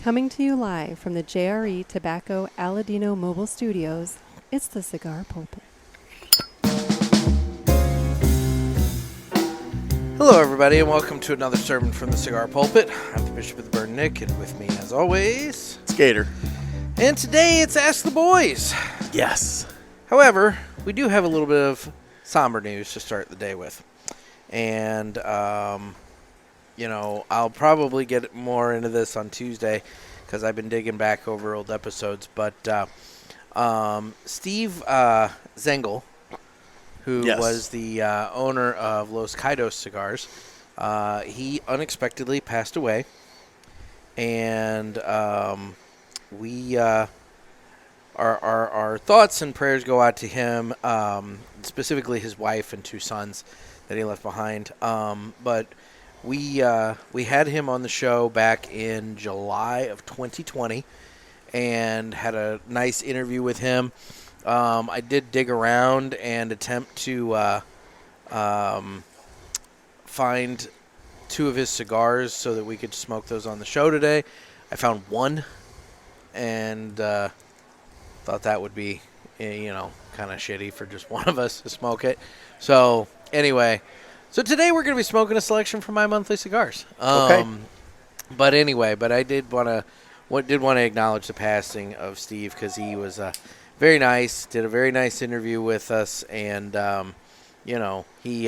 Coming to you live from the JRE Tobacco Aladino Mobile Studios, it's the Cigar Pulpit. Hello, everybody, and welcome to another sermon from the Cigar Pulpit. I'm the Bishop of the Burn, Nick, and with me, as always, Skater. And today, it's Ask the Boys. Yes. However, we do have a little bit of somber news to start the day with. And, I'll probably get more into this on Tuesday because I've been digging back over old episodes. But Steve Zengel, who was the owner of Los Caidos Cigars, he unexpectedly passed away. And we our thoughts and prayers go out to him, specifically his wife and two sons that he left behind. But we had him on the show back in July of 2020 and had a nice interview with him. I did dig around and attempt to find two of his cigars so that we could smoke those on the show today. I found one and thought that would be, kind of shitty for just one of us to smoke it. So, anyway, today we're going to be smoking a selection from My Monthly Cigars. Okay. But I did want to acknowledge the passing of Steve because he was very nice, did a very nice interview with us, and, he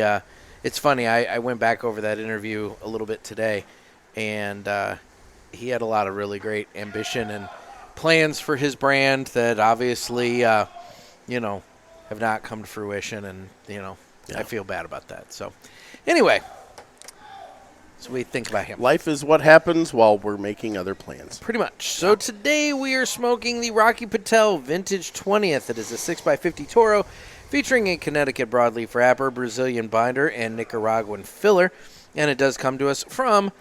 it's funny, I went back over that interview a little bit today, and he had a lot of really great ambition and plans for his brand that obviously, have not come to fruition, and, I feel bad about that. So, anyway, so we think about him. Life is what happens while we're making other plans. Pretty much. So today we are smoking the Rocky Patel Vintage 20th. It is a 6x50 Toro featuring a Connecticut broadleaf wrapper, Brazilian binder, and Nicaraguan filler. And it does come to us from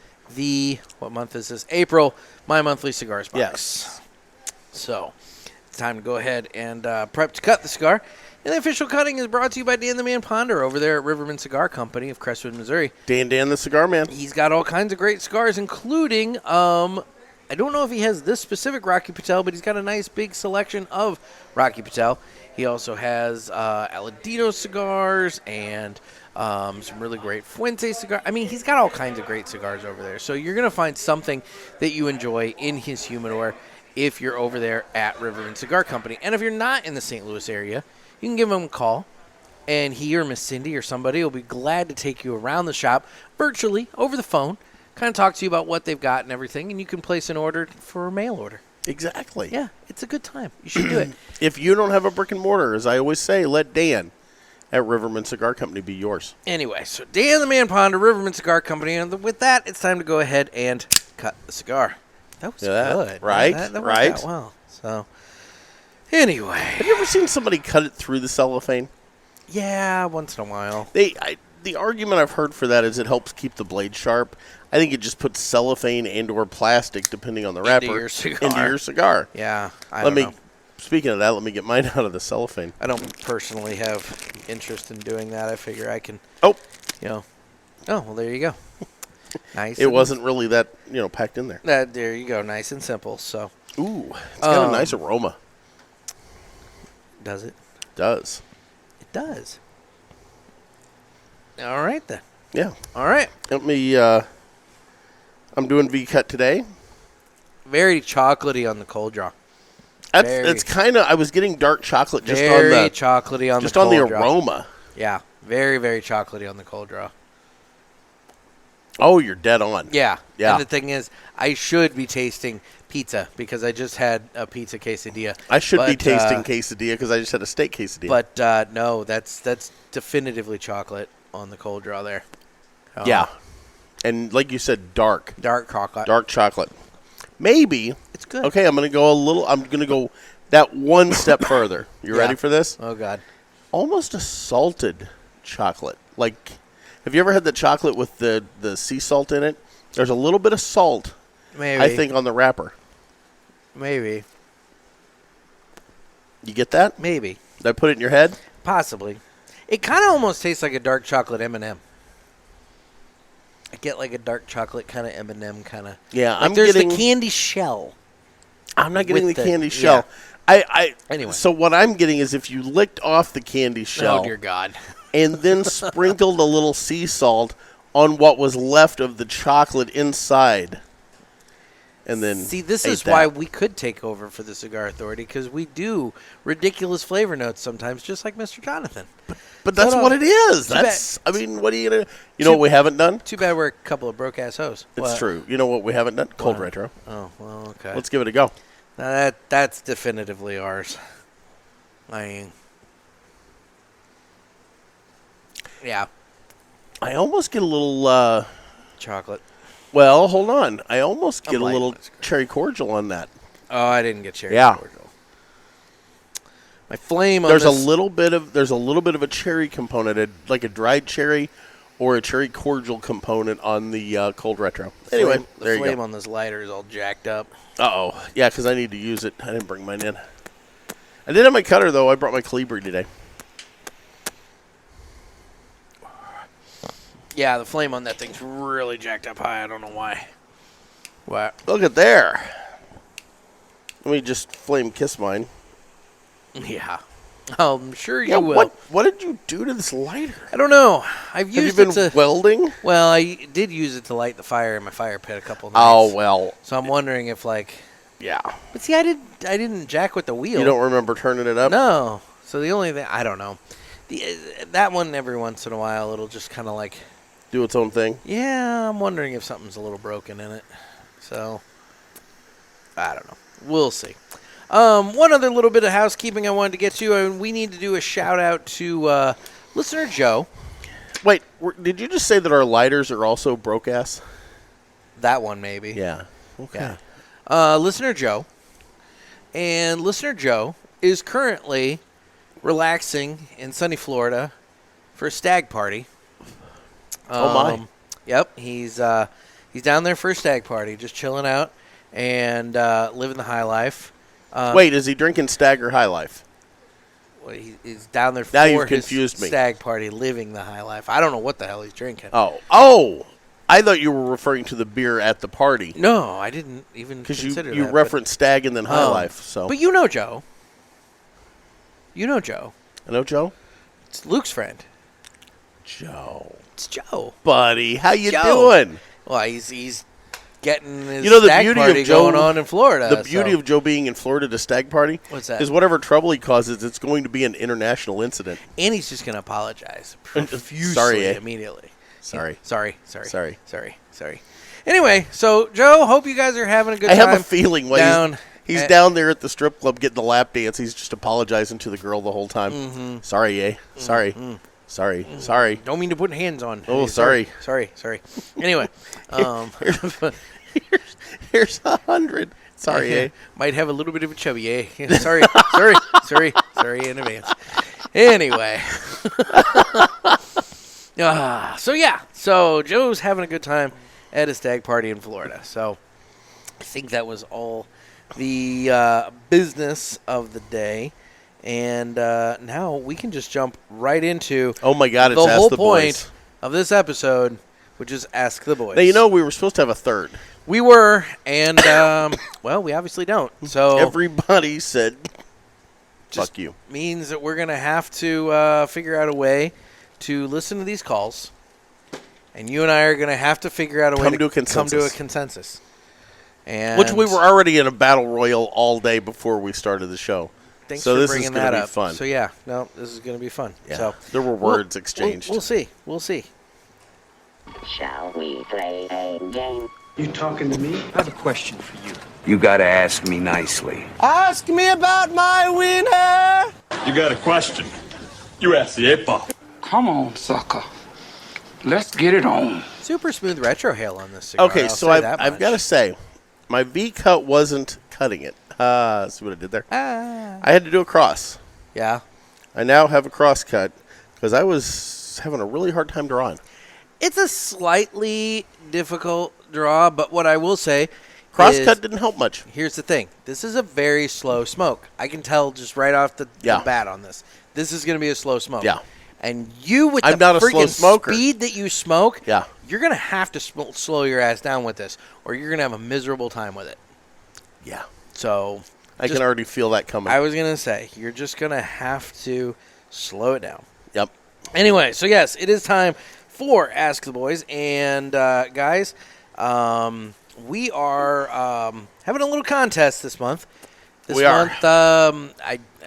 what month is this? April, My Monthly Cigars box. Yes. So it's time to go ahead and prep to cut the cigar. And the official cutting is brought to you by Dan the Man Ponder over there at Riverman Cigar Company of Crestwood, Missouri. Dan the Cigar Man. He's got all kinds of great cigars, including, I don't know if he has this specific Rocky Patel, but he's got a nice big selection of Rocky Patel. He also has Aladino cigars and some really great Fuente cigars. I mean, he's got all kinds of great cigars over there. So you're going to find something that you enjoy in his humidor if you're over there at Riverman Cigar Company. And if you're not in the St. Louis area, you can give him a call, and he or Miss Cindy or somebody will be glad to take you around the shop virtually over the phone, kind of talk to you about what they've got and everything, and you can place an order for a mail order. Exactly. Yeah, it's a good time. You should do it. If you don't have a brick and mortar, as I always say, let Dan at Riverman Cigar Company be yours. Anyway, so Dan the Man Ponder, Riverman Cigar Company, and with that, it's time to go ahead and cut the cigar. That was good. Right, that worked right. out well. So, anyway. Have you ever seen somebody cut it through the cellophane? Yeah, once in a while. The argument I've heard for that is it helps keep the blade sharp. I think it just puts cellophane and or plastic, depending on the wrapper, into your cigar. Yeah, I don't know. Speaking of that, let me get mine out of the cellophane. I don't personally have interest in doing that. I figure I can. Oh, well, there you go. Nice. It wasn't really that packed in there. There you go. Nice and simple. So. Ooh, it's got a nice aroma. Does it? Does. It does. All right then. Yeah. All right. Let me. I'm doing V-cut today. Very chocolatey on the cold draw. It's kind of. I was getting dark chocolate just on the. Very chocolatey on the cold draw. Just on the aroma. Yeah. Very, very chocolatey on the cold draw. Oh, you're dead on. Yeah. Yeah. And the thing is, I should be tasting pizza because I just had a pizza quesadilla. I should be tasting quesadilla because I just had a steak quesadilla. But no, that's definitively chocolate on the cold draw there. Yeah. And like you said, dark chocolate. Dark chocolate. Maybe. It's good. Okay, I'm going to go that one step further. You ready for this? Oh, God. Almost a salted chocolate. Like, have you ever had the chocolate with the sea salt in it? There's a little bit of salt, maybe, I think, on the wrapper. Maybe. You get that? Maybe. Did I put it in your head? Possibly. It kind of almost tastes like a dark chocolate M&M. I get like a dark chocolate kind of M&M kind of. Yeah, like I'm there's getting the candy shell. I'm not getting the with candy shell. Anyway. So what I'm getting is if you licked off the candy shell Oh dear God. and then sprinkled a little sea salt on what was left of the chocolate inside. And then see, this ate is that. why we could take over for the Cigar Authority, because we do ridiculous flavor notes sometimes, just like Mr. Jonathan. But that's No, what it is. Too That's I mean, what are you gonna? You know what we haven't done? Too bad we're a couple of broke ass hoes. It's What? true. You know what we haven't done? Cold What? retro. Oh well, okay. Let's give it a go. Now that's definitively ours. Yeah, I almost get a little. chocolate. Well, hold on. I almost get I'm a liking little this. cherry cordial on that. Oh, I didn't get cherry Yeah. cordial. My flame on There's this. a little bit of a cherry component, like a dried cherry, or a cherry cordial component on the cold retro. Anyway, the there you flame go. on this lighter is all jacked up. Uh-oh. Yeah, because I need to use it. I didn't bring mine in. I did have my cutter, though. I brought my Calibri today. Yeah, the flame on that thing's really jacked up high. I don't know why. What? Look at there. Let me just flame kiss mine. Yeah. I'm sure you Yeah, will. what did you do to this lighter? I don't know. I've Have you used been it to. welding? Well, I did use it to light the fire in my fire pit a couple nights. Oh, well, So I'm wondering if yeah. But see, I didn't jack with the wheel. You don't remember turning it up? No. So the only thing I don't know. That one every once in a while it'll just kind of Do its own thing? yeah, I'm wondering if something's a little broken in it. So I don't know. We'll see. One other little bit of housekeeping I wanted to get to. We need to do a shout out to listener Joe. Wait, did you just say that our lighters are also broke-ass? That one maybe. Yeah. Okay. Yeah. Listener Joe. And listener Joe is currently relaxing in sunny Florida for a stag party. Oh, my. Yep, he's down there for a stag party, just chilling out and living the high life. Wait, is he drinking Stagger High Life? He's down there Now for you've his confused me. stag party, living the high life. I don't know what the hell he's drinking. Oh! I thought you were referring to the beer at the party. No, I didn't even Because consider you that. referenced Stag and then High Oh. Life. So But you know Joe. You know Joe. I know Joe. It's Luke's friend. Joe, It's Joe. buddy, how you Joe. doing? Well, he's getting his You know the stag beauty party of Joe going on in Florida. The beauty of Joe being in Florida to stag party What's that? is whatever trouble he causes, it's going to be an international incident. and he's just going to apologize profusely Sorry, immediately. Sorry. Sorry. Anyway, so Joe, hope you guys are having a good I time. have a feeling when down he's at- down there at the strip club getting the lap dance, he's just apologizing to the girl the whole time. Mm-hmm. Sorry, eh? Sorry. Don't mean to put hands on. Oh, sorry. Anyway, Here's 100. Sorry, eh? might have a little bit of a chubby, eh? Sorry in advance. Anyway. So Joe's having a good time at a stag party in Florida. So I think that was all the business of the day. And now we can just jump right into Oh, my God, it's the Ask whole the point Boys. of this episode, which is Ask the Boys. Now, you know, we were supposed to have a third. We were, and, well, we obviously don't. So Everybody said, just fuck you. means that we're going to have to figure out a way to listen to these calls. And you and I are going to have to figure out a way Come to to a come to a consensus. consensus. And Which we were already in a battle royal all day before we started the show. thanks so for this bringing is gonna that be up. fun. So, yeah, no, this is going to be fun. Yeah. So There were words exchanged. We'll see. We'll see. Shall we play a game? You talking to me? I have a question for you. You gotta ask me nicely. Ask me about my winner. You got a question? You ask the 8-ball. Come on, sucker. Let's get it on. Super smooth retro hail on this cigar. Okay, I'll so say I've that got to much. say, my V-cut wasn't cutting it. See what I did there? I had to do a cross. Yeah. I now have a cross cut because I was having a really hard time drawing. It's a slightly difficult draw, but what I will say Cross is, cut didn't help much. here's the thing. This is a very slow smoke. I can tell just right off the Yeah. bat on this. This is going to be a slow smoke. Yeah. And you, with I'm the not a slow freaking smoker. speed that you smoke, Yeah. you're going to have to slow your ass down with this, or you're going to have a miserable time with it. Yeah. So I can already feel that coming. I was going to say, you're just going to have to slow it down. Yep. Anyway, so yes, it is time for Ask the Boys. And, guys, we are having a little contest this month. This month,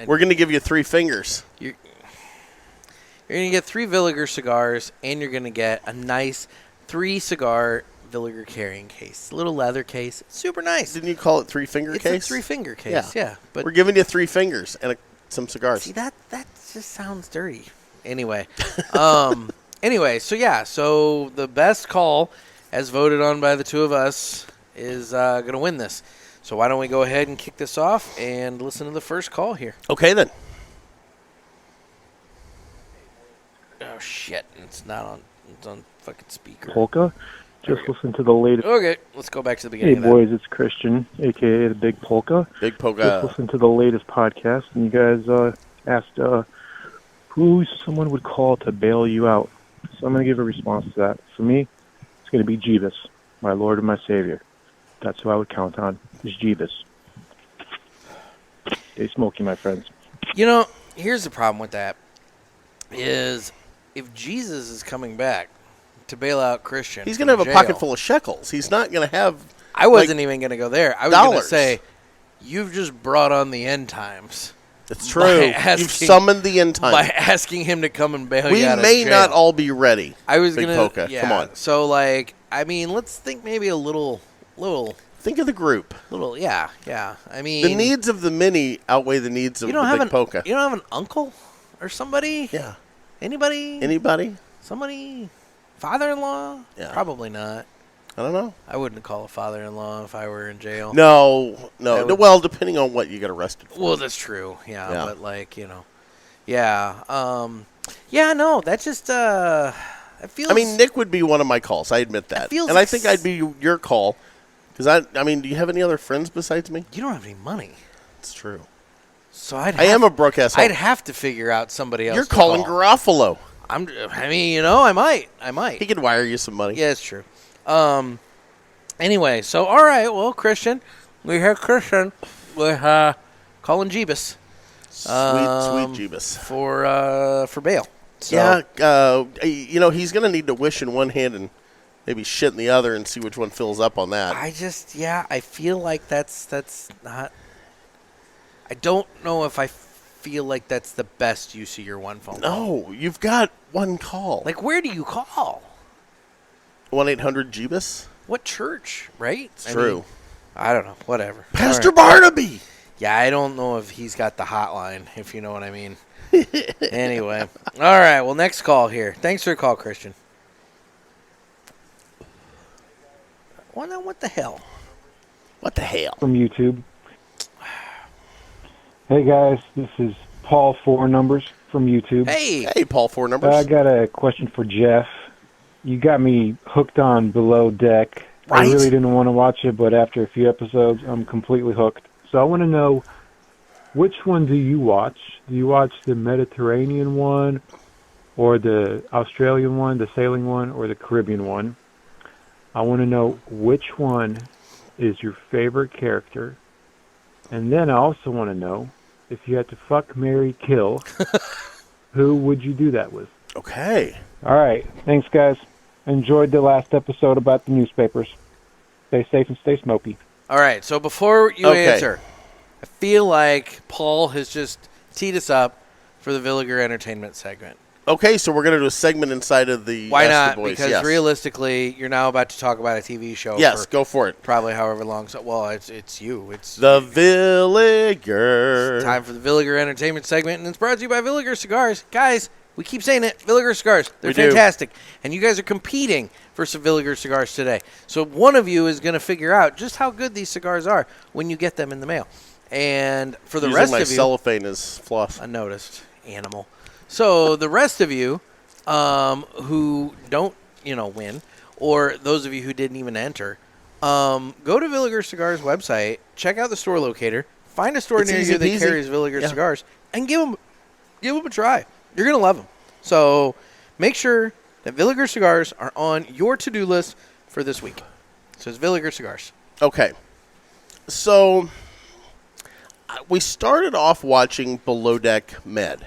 we're going to give you 3 fingers. You're going to get 3 Villiger cigars, and you're going to get a nice 3-cigar Villiger carrying case. A little leather case. It's super nice. Didn't you call it 3-finger case? It's a 3-finger case, yeah. But we're giving you 3 fingers and some cigars. see, that just sounds dirty. Anyway. Anyway, so the best call, as voted on by the 2 of us, is going to win this. So why don't we go ahead and kick this off and listen to the first call here. Okay, then. Oh, shit. It's not on. It's on fucking speaker. Polka. Just listen to the latest. Okay, let's go back to the beginning Hey, of that. boys, it's Christian, a.k.a. the Big Polka. Big Polka. Just listen to the latest podcast, and you guys asked who someone would call to bail you out. So I'm going to give a response to that. For me, it's going to be Jeebus, my Lord and my Savior. That's who I would count on, is Jeebus. Stay smoky, my friends. You know, here's the problem with that, is if Jesus is coming back to bail out Christian, he's going to have a pocket full of shekels. He's not going to have I wasn't even going to go there. I was going to dollars. say, you've just brought on the end times. It's true. You've summoned the end times. By asking him to come and bail we you out of may jail. not all be ready. I was Big going Polka. to, yeah. Come on. So, like, I mean, let's think maybe a little. Think of the group. Yeah. I mean, The needs of the many outweigh the needs of the Big Polka. You don't have an uncle or somebody? Yeah. Anybody? Somebody? Father-in-law? Yeah. Probably not. I don't know. I wouldn't call a father-in-law if I were in jail. No. Well, depending on what you get arrested for. Well, that's true. Yeah. But, like, you know. Yeah. No, that's just, it feels. I mean, Nick would be one of my calls. I admit that. feels And I think I'd be your call. Because, I mean, do you have any other friends besides me? You don't have any money. It's true. So I am a broke asshole. I'd have to figure out somebody else. You're to calling call. Garofalo. I mean, you know, I might. He could wire you some money. Yeah, it's true. Anyway, so all right, well, Christian, we have Christian. We're calling Jeebus. Sweet Jeebus for bail. So, yeah, you know, he's gonna need to wish in one hand and maybe shit in the other and see which one fills up on that. I feel like that's not. I don't know if I feel like that's the best use of your one phone call. No, you've got one call. Like, where do you call? 1-800-JEBUS? What church, right? It's true. I don't know. Whatever. Pastor All right. Barnaby! Yeah, I don't know if he's got the hotline, if you know what I mean. Anyway. All right, well, next call here. Thanks for the call, Christian. What the hell? What the hell? From YouTube. Hey, guys, this is Paul 4 Numbers from YouTube. Hey, Paul 4 Numbers. I got a question for Jeff. You got me hooked on Below Deck. Right. I really didn't want to watch it, but after a few episodes, I'm completely hooked. So I want to know, which one do you watch? Do you watch the Mediterranean one, or the Australian one, the sailing one, or the Caribbean one? I want to know which one is your favorite character. And then I also want to know, if you had to fuck, marry, kill, who would you do that with? Okay. All right. Thanks, guys. Enjoyed the last episode about the newspapers. Stay safe and stay smoky. All right, so before you answer, I feel like Paul has just teed us up for the Villiger Entertainment segment. Okay, so we're going to do a segment inside of the Why Ask not? the Boys. Because yes. realistically, you're now about to talk about a TV show. Yes, go for it. Probably however long. So, well, it's you. It's the Villiger. It's time for the Villiger Entertainment segment, and it's brought to you by Villiger Cigars. Guys, we keep saying it. Villiger Cigars. They're fantastic. And you guys are competing for some Villiger Cigars today. So one of you is going to figure out just how good these cigars are when you get them in the mail. And for the rest of you... cellophane is floss. Unnoticed. Animal. So the rest of you who don't, win, or those of you who didn't even enter, go to Villiger Cigars website, check out the store locator, find a store near you that carries Villiger Cigars, and give them a try. You're going to love them. So make sure that Villiger Cigars are on your to-do list for this week. So it's Villiger Cigars. Okay. So we started off watching Below Deck Med.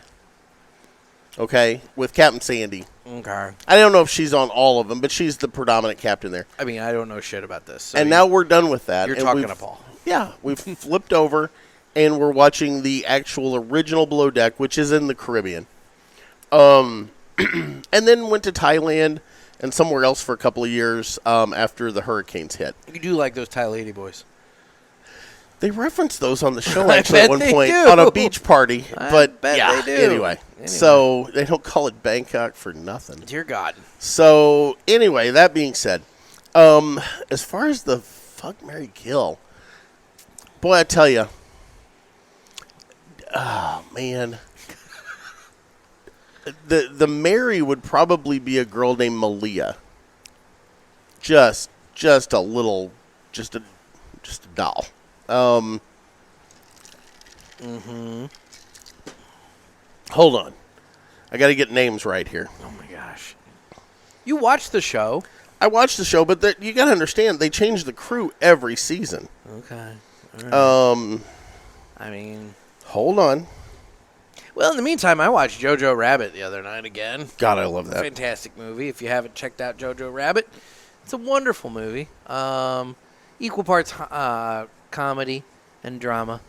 Okay, with Captain Sandy. Okay. I don't know if she's on all of them, but she's the predominant captain there. I mean, I don't know shit about this. So and now we're done with that. You're and talking to Paul. Yeah, we've flipped over, and we're watching the actual original Below Deck, which is in the Caribbean. And then went to Thailand and somewhere else for a couple of years after the hurricanes hit. You do like those Thai lady boys. They referenced those on the show I actually at bet one they point do. on a beach party. But bet yeah, they do. anyway. So they don't call it Bangkok for nothing. Dear God. So anyway, that being said, as far as the fuck, marry, kill, boy, I tell you, oh man, the Mary would probably be a girl named Malia. Just a little, just a doll. Hold on. I got to get names right here. Oh, my gosh. You watched the show. I watched the show, but you got to understand, they change the crew every season. Okay. All right. I mean. Hold on. Well, in the meantime, I watched Jojo Rabbit the other night again. God, I love that. Fantastic movie. If you haven't checked out Jojo Rabbit, it's a wonderful movie. Equal parts comedy and drama.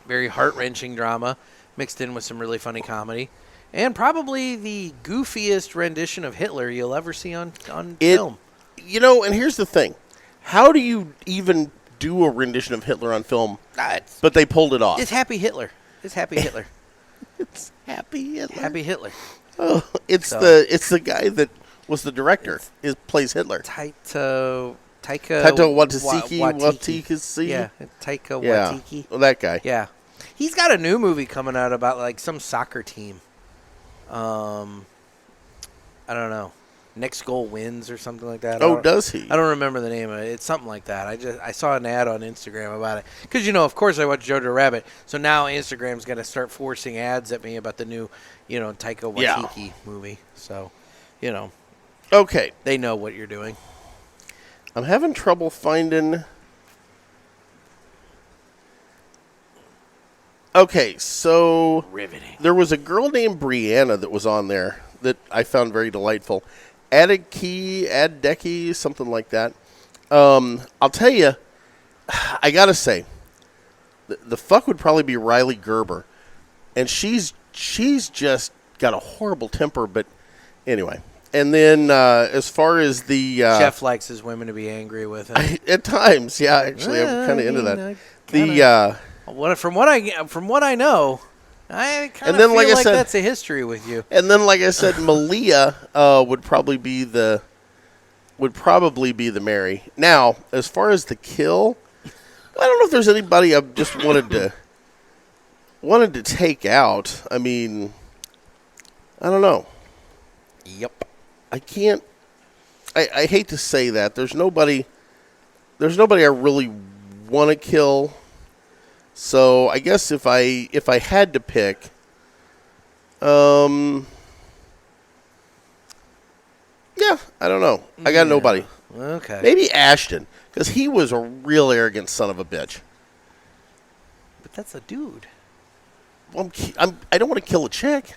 Very heart-wrenching drama mixed in with some really funny comedy. And probably the goofiest rendition of Hitler you'll ever see on film. You know, and here's the thing. How do you even do a rendition of Hitler on film? But they pulled it off. It's Happy Hitler. It's Happy Hitler. It's Happy Hitler. Happy Hitler. Oh, it's the guy that was the director. Plays Hitler. Taika Waititi. Yeah, Taika Yeah. Waititi. Well, that guy. Yeah. He's got a new movie coming out about like some soccer team. I don't know. Next goal wins or something like that. Oh, does he? I don't remember the name of it. It's something like that. I saw an ad on Instagram about it because of course I watch Jojo Rabbit. So now Instagram's going to start forcing ads at me about the new, Taika Waititi movie. So, Okay. they know what you're doing. I'm having trouble finding. Okay, so Riveting. there was a girl named Brianna that was on there that I found very delightful. Adeki, something like that. I'll tell you, I gotta say, the fuck would probably be Riley Gerber, and she's just got a horrible temper. But anyway, and then as far as the Jeff likes his women to be angry with him. at times, yeah, actually, I'm kind of into that. From what I know, I kind of feel like I like said, that's a history with you. And then, like I said, Malia would probably be the Mary. Now, as far as the kill, I don't know if there's anybody I just wanted to take out. I mean, I don't know. Yep. I can't. I hate to say that. There's nobody I really want to kill. So I guess if I had to pick, yeah, I don't know. I got nobody. Okay. Maybe Ashton, because he was a real arrogant son of a bitch. But that's a dude. Well, I don't want to kill a chick.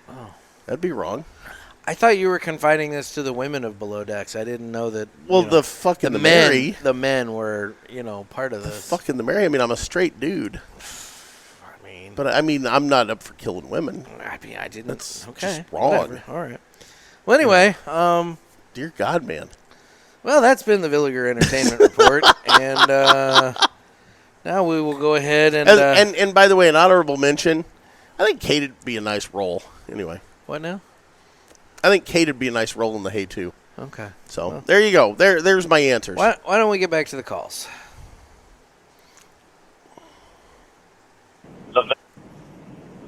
Oh. That'd be wrong. I thought you were confining this to the women of Below Decks. I didn't know that. Well, the fucking Mary. The men were, part of this. Fucking the Mary. I mean, I'm a straight dude. But I'm not up for killing women. I didn't. That's okay. just wrong. Whatever. All right. Well, anyway, dear God, man. Well, that's been the Villiger Entertainment Report, and now we will go ahead and by the way, an honorable mention. I think Kate would be a nice role. Anyway. What now? I think Kate would be a nice role in the Hay too. Okay. So there you go. There's my answers. Why don't we get back to the calls? The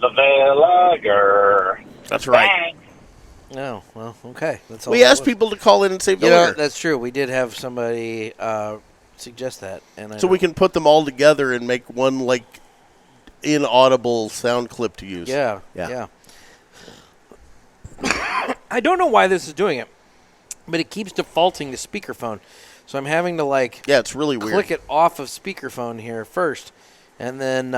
Villiger. That's right. No, well, okay. That's all. We asked people to call in and say Villiger. That's true. We did have somebody suggest that, and we can put them all together and make one inaudible sound clip to use. Yeah. I don't know why this is doing it, but it keeps defaulting to speakerphone. So I'm having to Yeah, it's really weird. click it off of speakerphone here first, and then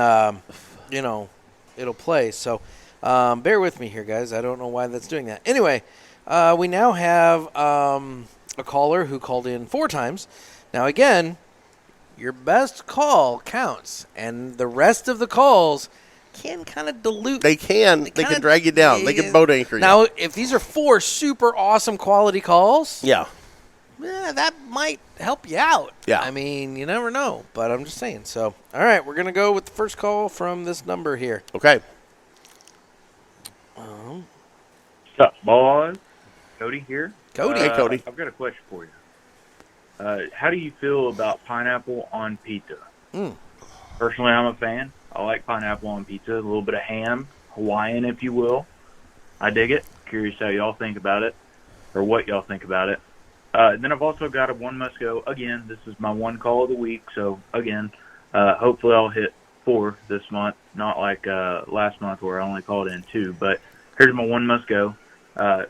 it'll play. So bear with me here, guys. I don't know why that's doing that. Anyway, we now have a caller who called in 4 times. Now again, your best call counts, and the rest of the calls can kind of dilute. They can drag you down. They can boat anchor you. Now, if these are 4 super awesome quality calls, yeah. that might help you out. Yeah. I mean, you never know, but I'm just saying. So, all right, we're going to go with the first call from this number here. Okay. What's up, boys? Cody here. Cody. Hey, Cody. I've got a question for you. How do you feel about pineapple on pizza? Personally, I'm a fan. I like pineapple on pizza, a little bit of ham, Hawaiian, if you will. I dig it. Curious how y'all think about it, or what y'all think about it. Then I've also got a one must go. Again, this is my one call of the week, so again, hopefully I'll hit 4 this month, not like last month where I only called in 2. But here's my one must go.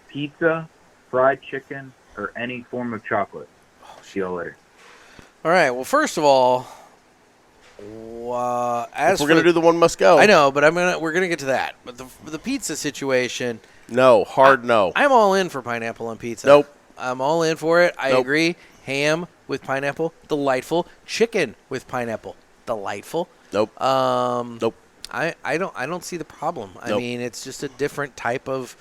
Pizza, fried chicken, or any form of chocolate. See y'all later. All right, well, first of all, as we're going to do the one must go. I know, but we're going to get to that. But the pizza situation. No, no. I'm all in for pineapple on pizza. Nope. I'm all in for it. I Nope. agree. Ham with pineapple, delightful. Chicken with pineapple, delightful. Nope. Nope. I don't see the problem. I Nope. mean, it's just a different type of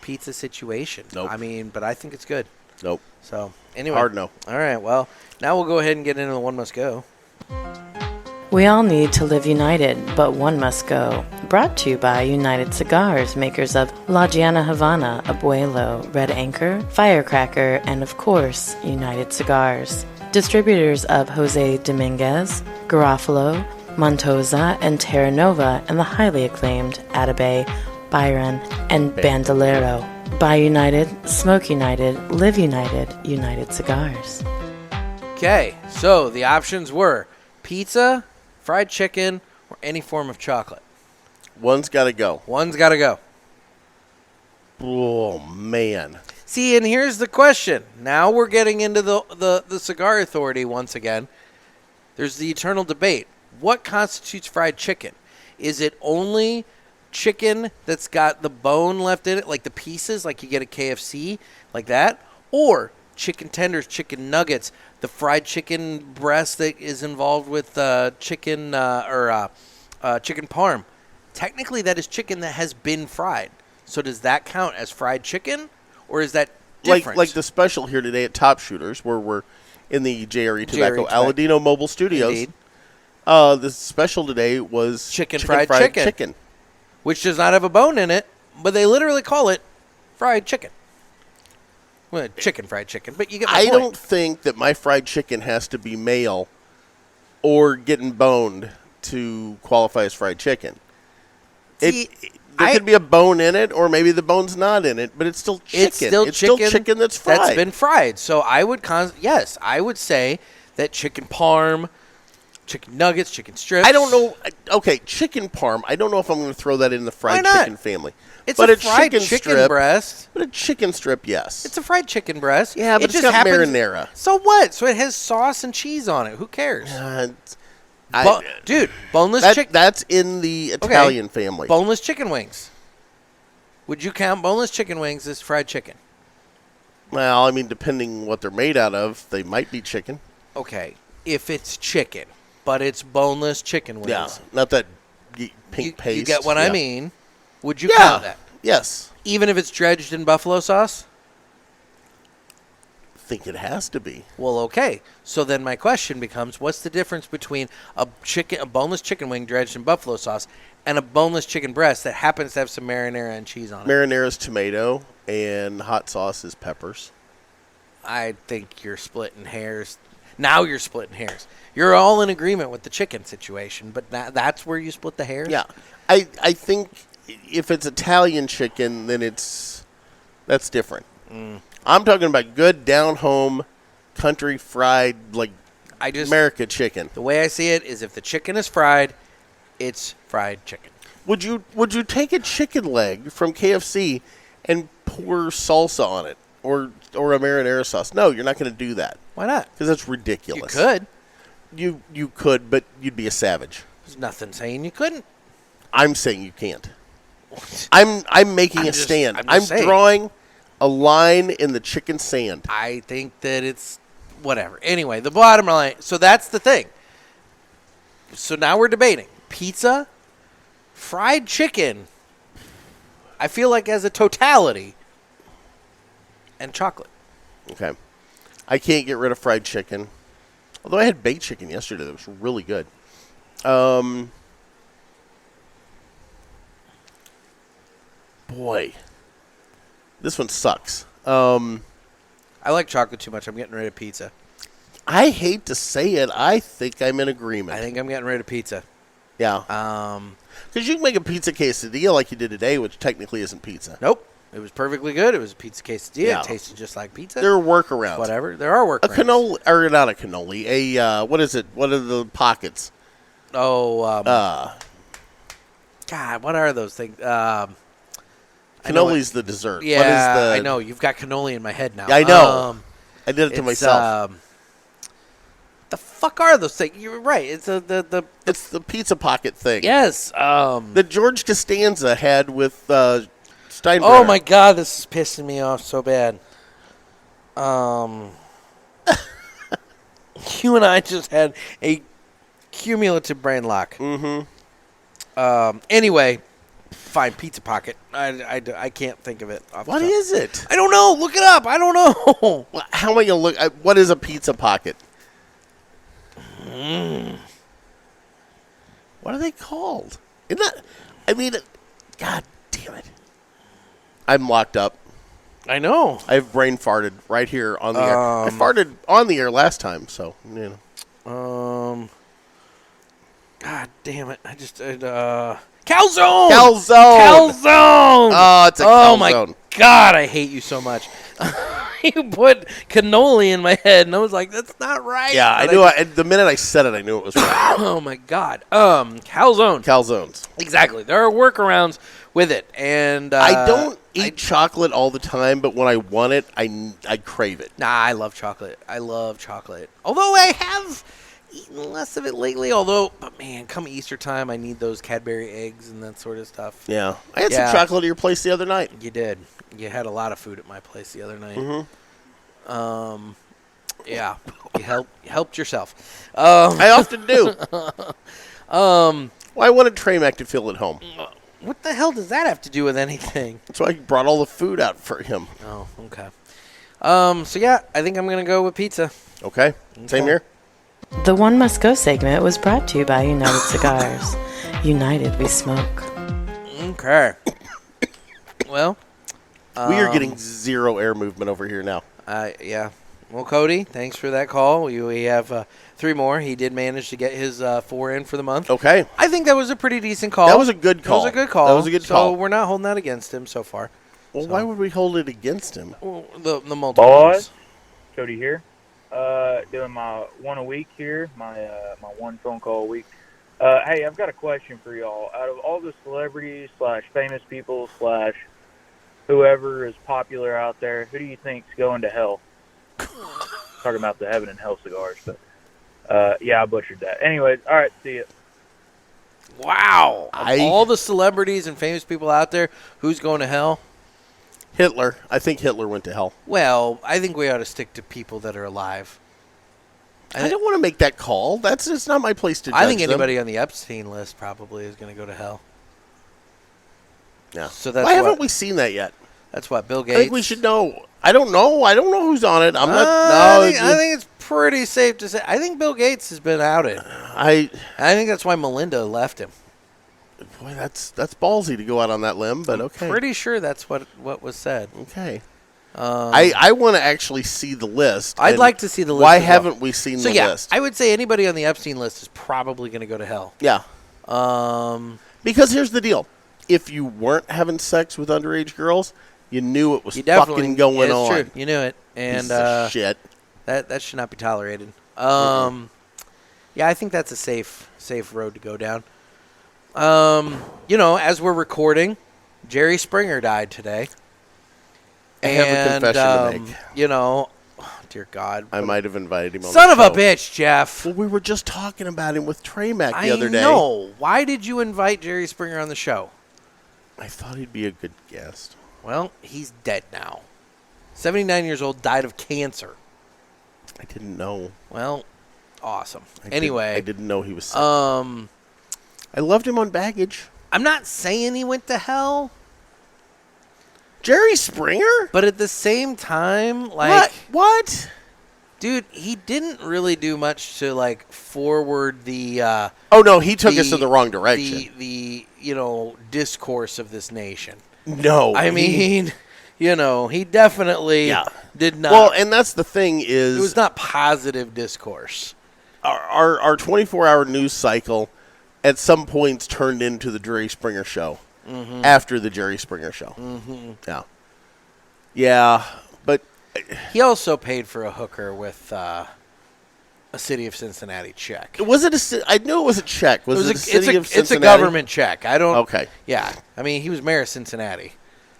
pizza situation. Nope. I mean, but I think it's good. Nope. So anyway, Hard no. All right. Well, now we'll go ahead and get into the one must go. We all need to live united, but one must go. Brought to you by United Cigars, makers of La Giana Havana, Abuelo, Red Anchor, Firecracker, and of course, United Cigars. Distributors of Jose Dominguez, Garofalo, Montosa, and Terra Nova, and the highly acclaimed Atabey, Byron, and Bandolero. Buy United, Smoke United, Live United, United Cigars. Okay, so the options were pizza, fried chicken, or any form of chocolate. One's got to go. One's got to go. Oh, man. See, and here's the question. Now we're getting into the Cigar Authority once again. There's the eternal debate. What constitutes fried chicken? Is it only chicken that's got the bone left in it, like the pieces, like you get at KFC, like that? Or chicken tenders, chicken nuggets, the fried chicken breast that is involved with chicken parm? Technically, that is chicken that has been fried. So does that count as fried chicken, or is that different? Like the special here today at Top Shooters, where we're in the JRE Tobacco Aladino Mobile Studios. Indeed. The special today was chicken fried chicken, which does not have a bone in it, but they literally call it fried chicken. Well, chicken fried chicken, but you get my point. I don't think that my fried chicken has to be male or getting boned to qualify as fried chicken. See, there could be a bone in it, or maybe the bone's not in it, but it's still chicken. It's still chicken that's fried. That's been fried. So I would yes, I would say that chicken parm, chicken nuggets, chicken strips. I don't know. Okay, chicken parm. I don't know if I'm going to throw that in the fried chicken family. It's but a fried chicken strip, breast. But a chicken strip, yes. It's a fried chicken breast. Yeah, but it's just got marinara. So what? So it has sauce and cheese on it. Who cares? Dude, boneless chicken. That's in the Italian family. Boneless chicken wings. Would you count boneless chicken wings as fried chicken? Well, I mean, depending what they're made out of, they might be chicken. Okay, if it's chicken, but it's boneless chicken wings. Yeah, not that pink paste. You get what I mean? Would you count that? Yes. Even if it's dredged in buffalo sauce? I think it has to be. Well, okay. So then my question becomes, what's the difference between a boneless chicken wing dredged in buffalo sauce and a boneless chicken breast that happens to have some marinara and cheese on it? Marinara is tomato, and hot sauce is peppers. I think you're splitting hairs. Now you're splitting hairs. You're all in agreement with the chicken situation, but that's where you split the hairs? Yeah. I think if it's Italian chicken, then that's different. I'm talking about good down-home, country fried, America chicken. The way I see it is if the chicken is fried, it's fried chicken. Would you take a chicken leg from KFC and pour salsa on it or a marinara sauce. No, you're not going to do that. Why not? Because that's ridiculous. You could. You could, but you'd be a savage. There's nothing saying you couldn't. I'm saying you can't. I'm making a stand. I'm drawing a line in the chicken sand. I think that it's whatever. Anyway, the bottom line. So that's the thing. So now we're debating pizza, fried chicken. I feel like as a totality, and chocolate. Okay. I can't get rid of fried chicken. Although I had baked chicken yesterday that was really good. Boy. This one sucks. I like chocolate too much. I'm getting rid of pizza. I hate to say it. I think I'm in agreement. I think I'm getting rid of pizza. Yeah. Because you can make a pizza quesadilla like you did today, which technically isn't pizza. Nope. It was perfectly good. It was a pizza quesadilla. Yeah. It tasted just like pizza. There are workarounds. Whatever. There are workarounds. A cannoli, or not a cannoli. What is it? What are the pockets? Oh. God, what are those things? Cannoli's the dessert. Yeah, what is the, I know. You've got cannoli in my head now. I know. I did it to myself. The fuck are those things? You're right. It's it's the pizza pocket thing. Yes. That George Costanza had with Steinbrenner. Oh my God, this is pissing me off so bad. You and I just had a cumulative brain lock. Mm-hmm. Anyway, fine, pizza pocket. I can't think of it. What is it? I don't know. Look it up. I don't know. Well, how am I going to look? What is a pizza pocket? What are they called? Isn't that? I mean, God damn it! I'm locked up. I know. I've brain farted right here on the air. I farted on the air last time, so you know. God damn it! I just calzone. Calzone. Oh, it's a calzone. Oh my God! I hate you so much. You put cannoli in my head, and I was like, "That's not right." Yeah, I knew. The minute I said it, I knew it was right. Oh my God! Calzone. Calzones. Exactly. There are workarounds with it, and I don't eat chocolate all the time, but when I want it, I crave it. Nah, I love chocolate. I love chocolate. Although I have eaten less of it lately. But man, come Easter time, I need those Cadbury eggs and that sort of stuff. Yeah, I had some chocolate at your place the other night. You did. You had a lot of food at my place the other night. Mm-hmm. Yeah, you helped yourself. I often do. Well, I wanted Trey Mac to feel at home. What the hell does that have to do with anything? So I brought all the food out for him. Oh, okay. So yeah, I think I'm gonna go with pizza. Okay. Same here. The One Must Go segment was brought to you by United Cigars. United, we smoke. Okay. Well, we are getting zero air movement over here now. Yeah. Well, Cody, thanks for that call. We have 3 more. He did manage to get his 4 in for the month. Okay. I think that was a pretty decent call. That was a good call. That was a good call. That was a good call. So we're not holding that against him so far. Well, why would we hold it against him? Well, the multiple Boys, Cody here. Doing my one a week here, my one phone call a week. Hey, I've got a question for y'all. Out of all the celebrities / famous people / whoever is popular out there, who do you think's going to hell? Talking about the heaven and hell cigars, but yeah, I butchered that. Anyways, all right, see ya. Wow. All the celebrities and famous people out there, who's going to hell? Hitler. I think Hitler went to hell. Well, I think we ought to stick to people that are alive. I don't want to make that call. It's not my place to judge I think them. anybody on the Epstein list probably is going to go to hell. Yeah. So that's why haven't we seen that yet? That's what Bill Gates. I think we should know. I don't know. I don't know who's on it. I'm not. I think it's pretty safe to say. I think Bill Gates has been outed. I think that's why Melinda left him. Boy, that's ballsy to go out on that limb, but okay. Pretty sure that's what was said. Okay. I want to actually see the list. I'd like to see the list. Why haven't we seen the list? I would say anybody on the Epstein list is probably going to go to hell. Yeah. Because here's the deal. If you weren't having sex with underage girls, you knew it was fucking going on. True. You knew it. And shit. That should not be tolerated. Yeah, I think that's a safe road to go down. As we're recording, Jerry Springer died today. I have a confession to make. You know, oh, dear God. I might have invited him on Son the of a show. bitch, Jeff. Well, we were just talking about him with Trey Mac the other day. I know. Why did you invite Jerry Springer on the show? I thought he'd be a good guest. Well, he's dead now. 79 years old, died of cancer. I didn't know. Well, awesome. I Anyway. didn't know he was sick. I loved him on Baggage. I'm not saying he went to hell. Jerry Springer? But at the same time, like... What? Dude, he didn't really do much to, like, forward the... oh, no, he took us in the wrong direction. The you know, discourse of this nation. No. I mean, you know, he definitely did not... Well, and that's the thing is... It was not positive discourse. Our 24-hour news cycle at some points turned into the Jerry Springer show. Mm-hmm. After the Jerry Springer show. Mm-hmm. Yeah. Yeah, but... He also paid for a hooker with a City of Cincinnati check. Was it I knew it was a check. Was it a City of Cincinnati? It's a government check. I don't... Okay. Yeah. I mean, he was mayor of Cincinnati.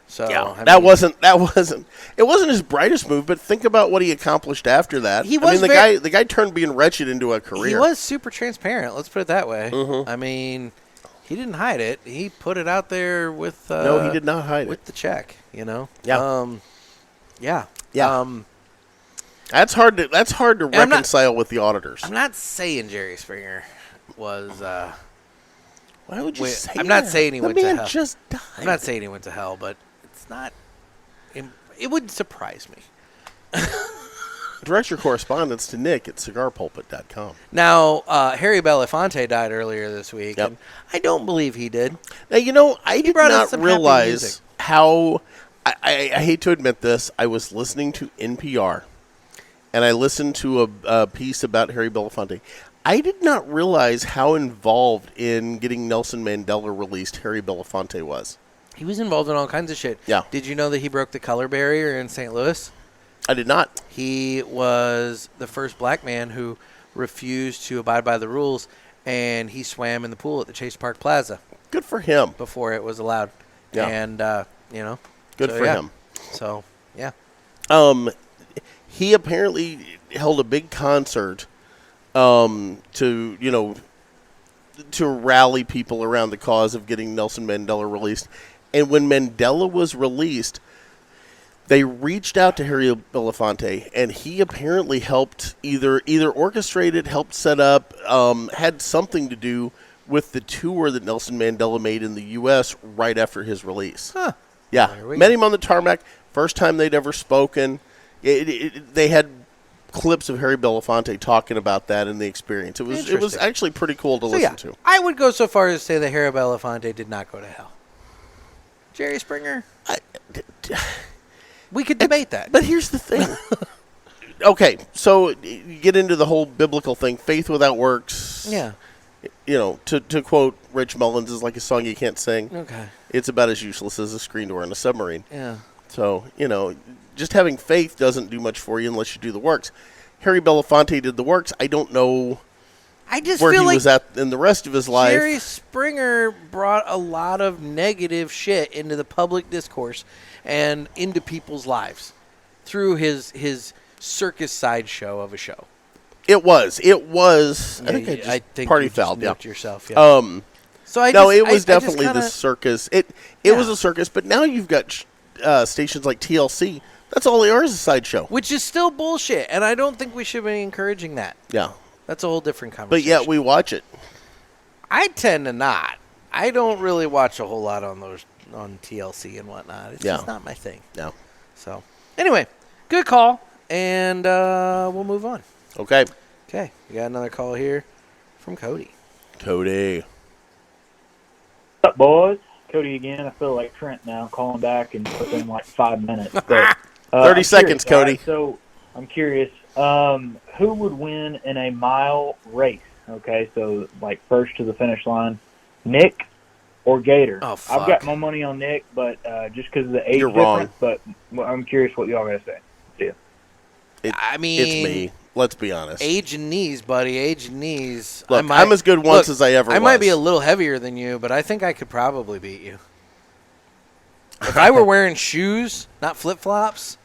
So yeah, I that mean, wasn't it wasn't his brightest move, but think about what he accomplished after that. The guy turned being wretched into a career. He was super transparent, let's put it that way. Mm-hmm. I mean, he didn't hide it. He put it out there with no, he did not hide with it. the check, you know. Yeah. Yeah. That's hard to reconcile with the auditors. I'm not saying Jerry Springer was why would you say I'm that? not saying he the went to man hell. just died. I'm not saying he went to hell, but it's not it wouldn't surprise me. Direct your correspondence to Nick at cigarpulpit.com. Now, Harry Belafonte died earlier this week, Yep. and I don't believe he did. Now, you know, I did brought us not some happy realize music. how... I hate to admit this. I was listening to NPR, and I listened to a piece about Harry Belafonte. I did not realize how involved in getting Nelson Mandela released Harry Belafonte was. He was involved in all kinds of shit. Yeah. Did you know that he broke the color barrier in St. Louis? I did not. He was the first black man who refused to abide by the rules, and he swam in the pool at the Chase Park Plaza. Good for him. Before it was allowed. Yeah. And, you know. Good for him. So, yeah. He apparently held a big concert to, you know, to rally people around the cause of getting Nelson Mandela released. And when Mandela was released, they reached out to Harry Belafonte, and he apparently helped either orchestrated, helped set up, had something to do with the tour that Nelson Mandela made in the U.S. right after his release. Huh. Yeah, met him on the tarmac, first time they'd ever spoken. They had clips of Harry Belafonte talking about that and the experience. It was actually pretty cool to listen to. I would go so far as to say that Harry Belafonte did not go to hell. Jerry Springer? We could debate that. But here's the thing. Okay, so you get into the whole biblical thing, faith without works. Yeah. You know, to quote Rich Mullins, is like a song you can't sing. Okay. It's about as useless as a screen door in a submarine. Yeah. So, you know, just having faith doesn't do much for you unless you do the works. Harry Belafonte did the works. I don't know where he was at in the rest of his life. Jerry Springer brought a lot of negative shit into the public discourse and into people's lives through his circus sideshow of a show. It was. Yeah, I think party fouled. Yeah. Yourself. Yeah. So it was definitely the circus. It was a circus, but now you've got stations like TLC. That's all they are, is a sideshow. Which is still bullshit, and I don't think we should be encouraging that. Yeah. That's a whole different conversation. But yet we watch it. I tend to not. I don't really watch a whole lot on TLC and whatnot. It's just not my thing. Yeah. So, anyway, good call, and we'll move on. Okay. Okay. We got another call here from Cody. Cody. What's up, boys? Cody again. I feel like Trent now, calling back and within like 5 minutes. But, 30 seconds, Cody. So I'm curious, who would win in a mile race? Okay, so like first to the finish line, Nick or Gator? Oh, fuck. I've got my money on Nick, but just because of the age You're difference. wrong. But I'm curious what y'all got to say. See ya. I mean, it's me. Let's be honest. Age and knees, buddy. Age and knees. Look, I'm as good once as I ever was. I might be a little heavier than you, but I think I could probably beat you. If I were wearing shoes, not flip-flops.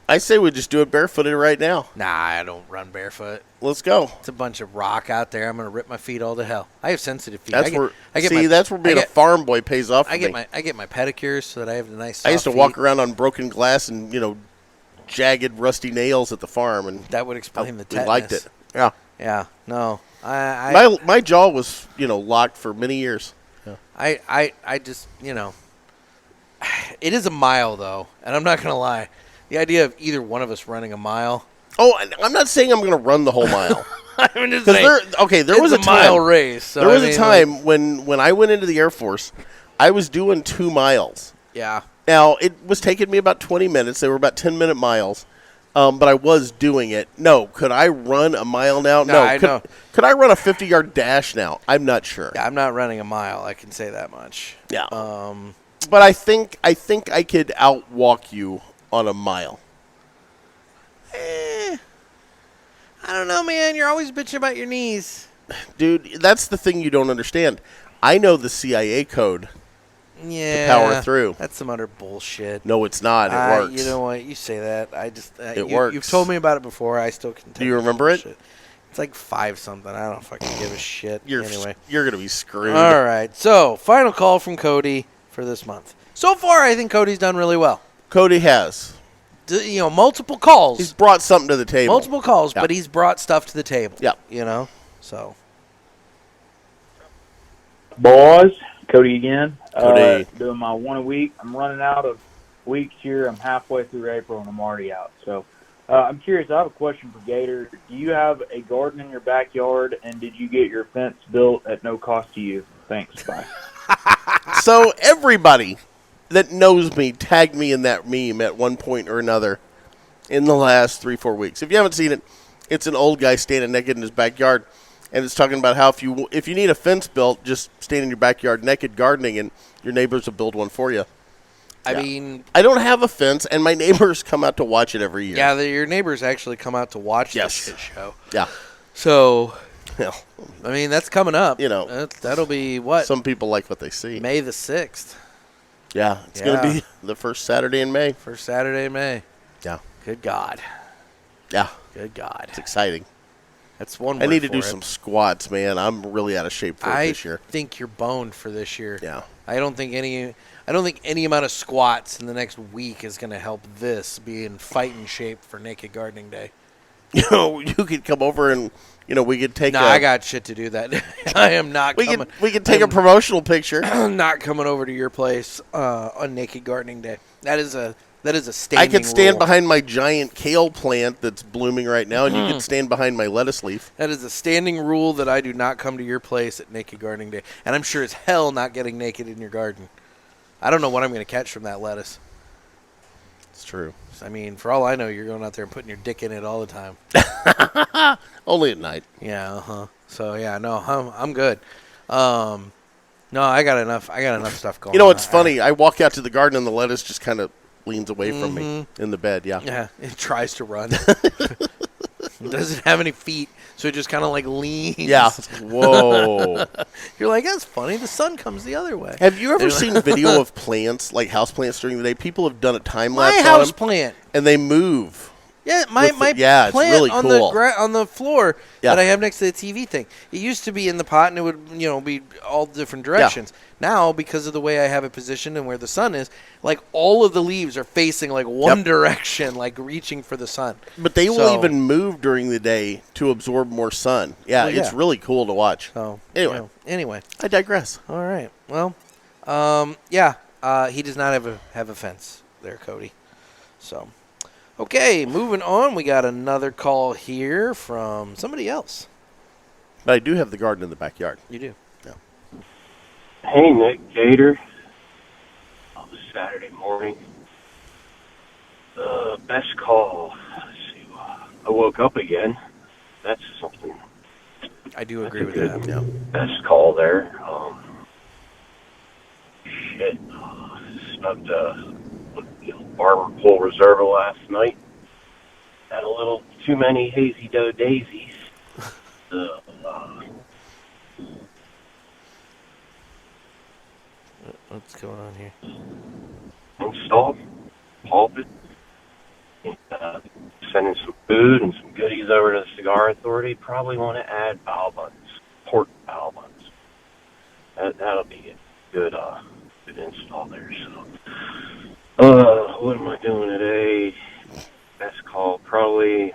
I say we just do it barefooted right now. Nah, I don't run barefoot. Let's go. It's a bunch of rock out there. I'm going to rip my feet all to hell. I have sensitive feet. That's where being a farm boy pays off for me. I get my pedicures so that I have the nice soft I used to feet. walk around on broken glass and, jagged, rusty nails at the farm. And that would explain the tetanus. I liked it. Yeah. Yeah, no. My jaw was, locked for many years. Yeah. I just, it is a mile, though, and I'm not going to lie. The idea of either one of us running a mile. Oh, I'm not saying I'm going to run the whole mile. I'm just saying. There was a mile race. So there was a time when I went into the Air Force, I was doing 2 miles. Yeah. Now, it was taking me about 20 minutes. They were about 10-minute miles. But I was doing it. No. Could I run a mile now? No. Could I run a 50-yard dash now? I'm not sure. Yeah, I'm not running a mile. I can say that much. Yeah. But I think I could outwalk you on a mile. I don't know, man. You're always bitching about your knees. Dude, that's the thing you don't understand. I know the CIA code to power through. That's some utter bullshit. No, it's not. It works. You know what? You say that. I just it works. You've told me about it before. I still can tell Do you remember it? It's like 5 something. I don't fucking give a shit. Anyway. You're going to be screwed. All right. So, final call from Cody for this month. So far, I think Cody's done really well. Cody has. Multiple calls. He's brought something to the table. Multiple calls, but he's brought stuff to the table. Yeah. So. Boys, Cody again. Cody. Doing my one a week. I'm running out of weeks here. I'm halfway through April, and I'm already out. So I'm curious. I have a question for Gator. Do you have a garden in your backyard, and did you get your fence built at no cost to you? Thanks. Bye. So everybody that knows me tagged me in that meme at one point or another in the last 3-4 weeks. If you haven't seen it, it's an old guy standing naked in his backyard, and it's talking about how if you need a fence built, just stand in your backyard naked gardening, and your neighbors will build one for you. I mean, I don't have a fence, and my neighbors come out to watch it every year. Yeah, your neighbors actually come out to watch this shit show. Yeah. So, yeah. I mean, that's coming up. That'll be what? Some people like what they see. May the 6th. Yeah, it's going to be the first Saturday in May. First Saturday in May. Yeah. Good God. Yeah. Good God. It's exciting. That's one word I need to for do it. some squats, man. I'm really out of shape for it this year. I think you're boned for this year. Yeah. I don't think any amount of squats in the next week is going to help this be in fighting shape for Naked Gardening Day. You could come over and we could take. I got shit to do that day. I am not. We could take a promotional picture. I'm not coming over to your place on Naked Gardening Day. That is a standing. I could stand rule. behind my giant kale plant that's blooming right now, and you could stand behind my lettuce leaf. That is a standing rule that I do not come to your place at Naked Gardening Day, and I'm sure as hell not getting naked in your garden. I don't know what I'm going to catch from that lettuce. It's true. I mean, for all I know, you're going out there and putting your dick in it all the time. Only at night. Yeah. So yeah, no, I'm good. No, I got enough stuff going. It's funny. I walk out to the garden and the lettuce just kind of leans away from me in the bed. Yeah. Yeah. It tries to run. It doesn't have any feet, so it just kind of like leans. Yeah. Whoa. You're like, that's funny. The sun comes the other way. Have you ever seen video of plants, like house plants during the day? People have done a time lapse on My house them, plant. and they move. Yeah, my it's plant really on cool. on the floor Yeah. that I have next to the TV thing. It used to be in the pot, and it would be all different directions. Now, because of the way I have it positioned and where the sun is, like all of the leaves are facing like one direction, like reaching for the sun. But they will even move during the day to absorb more sun. Yeah, Well, it's really cool to watch. So Anyway, I digress. All right. Well, he does not have a fence there, Cody. So. Okay, moving on. We got another call here from somebody else. But I do have the garden in the backyard. You do? Yeah. Hey, Nick, Gator. On a Saturday morning. Best call. Let's see. I woke up again. That's something. I do agree with that. Yeah. Best call there. Shit. Snubbed Barber Pole Reserva last night. Had a little too many hazy dough daisies. What's going on here? installed, pulpit, and sending some food and some goodies over to the Cigar Authority. Probably want to add bow buns, pork bow buns. That'll be a good install there. So, what am I doing today? Best call probably.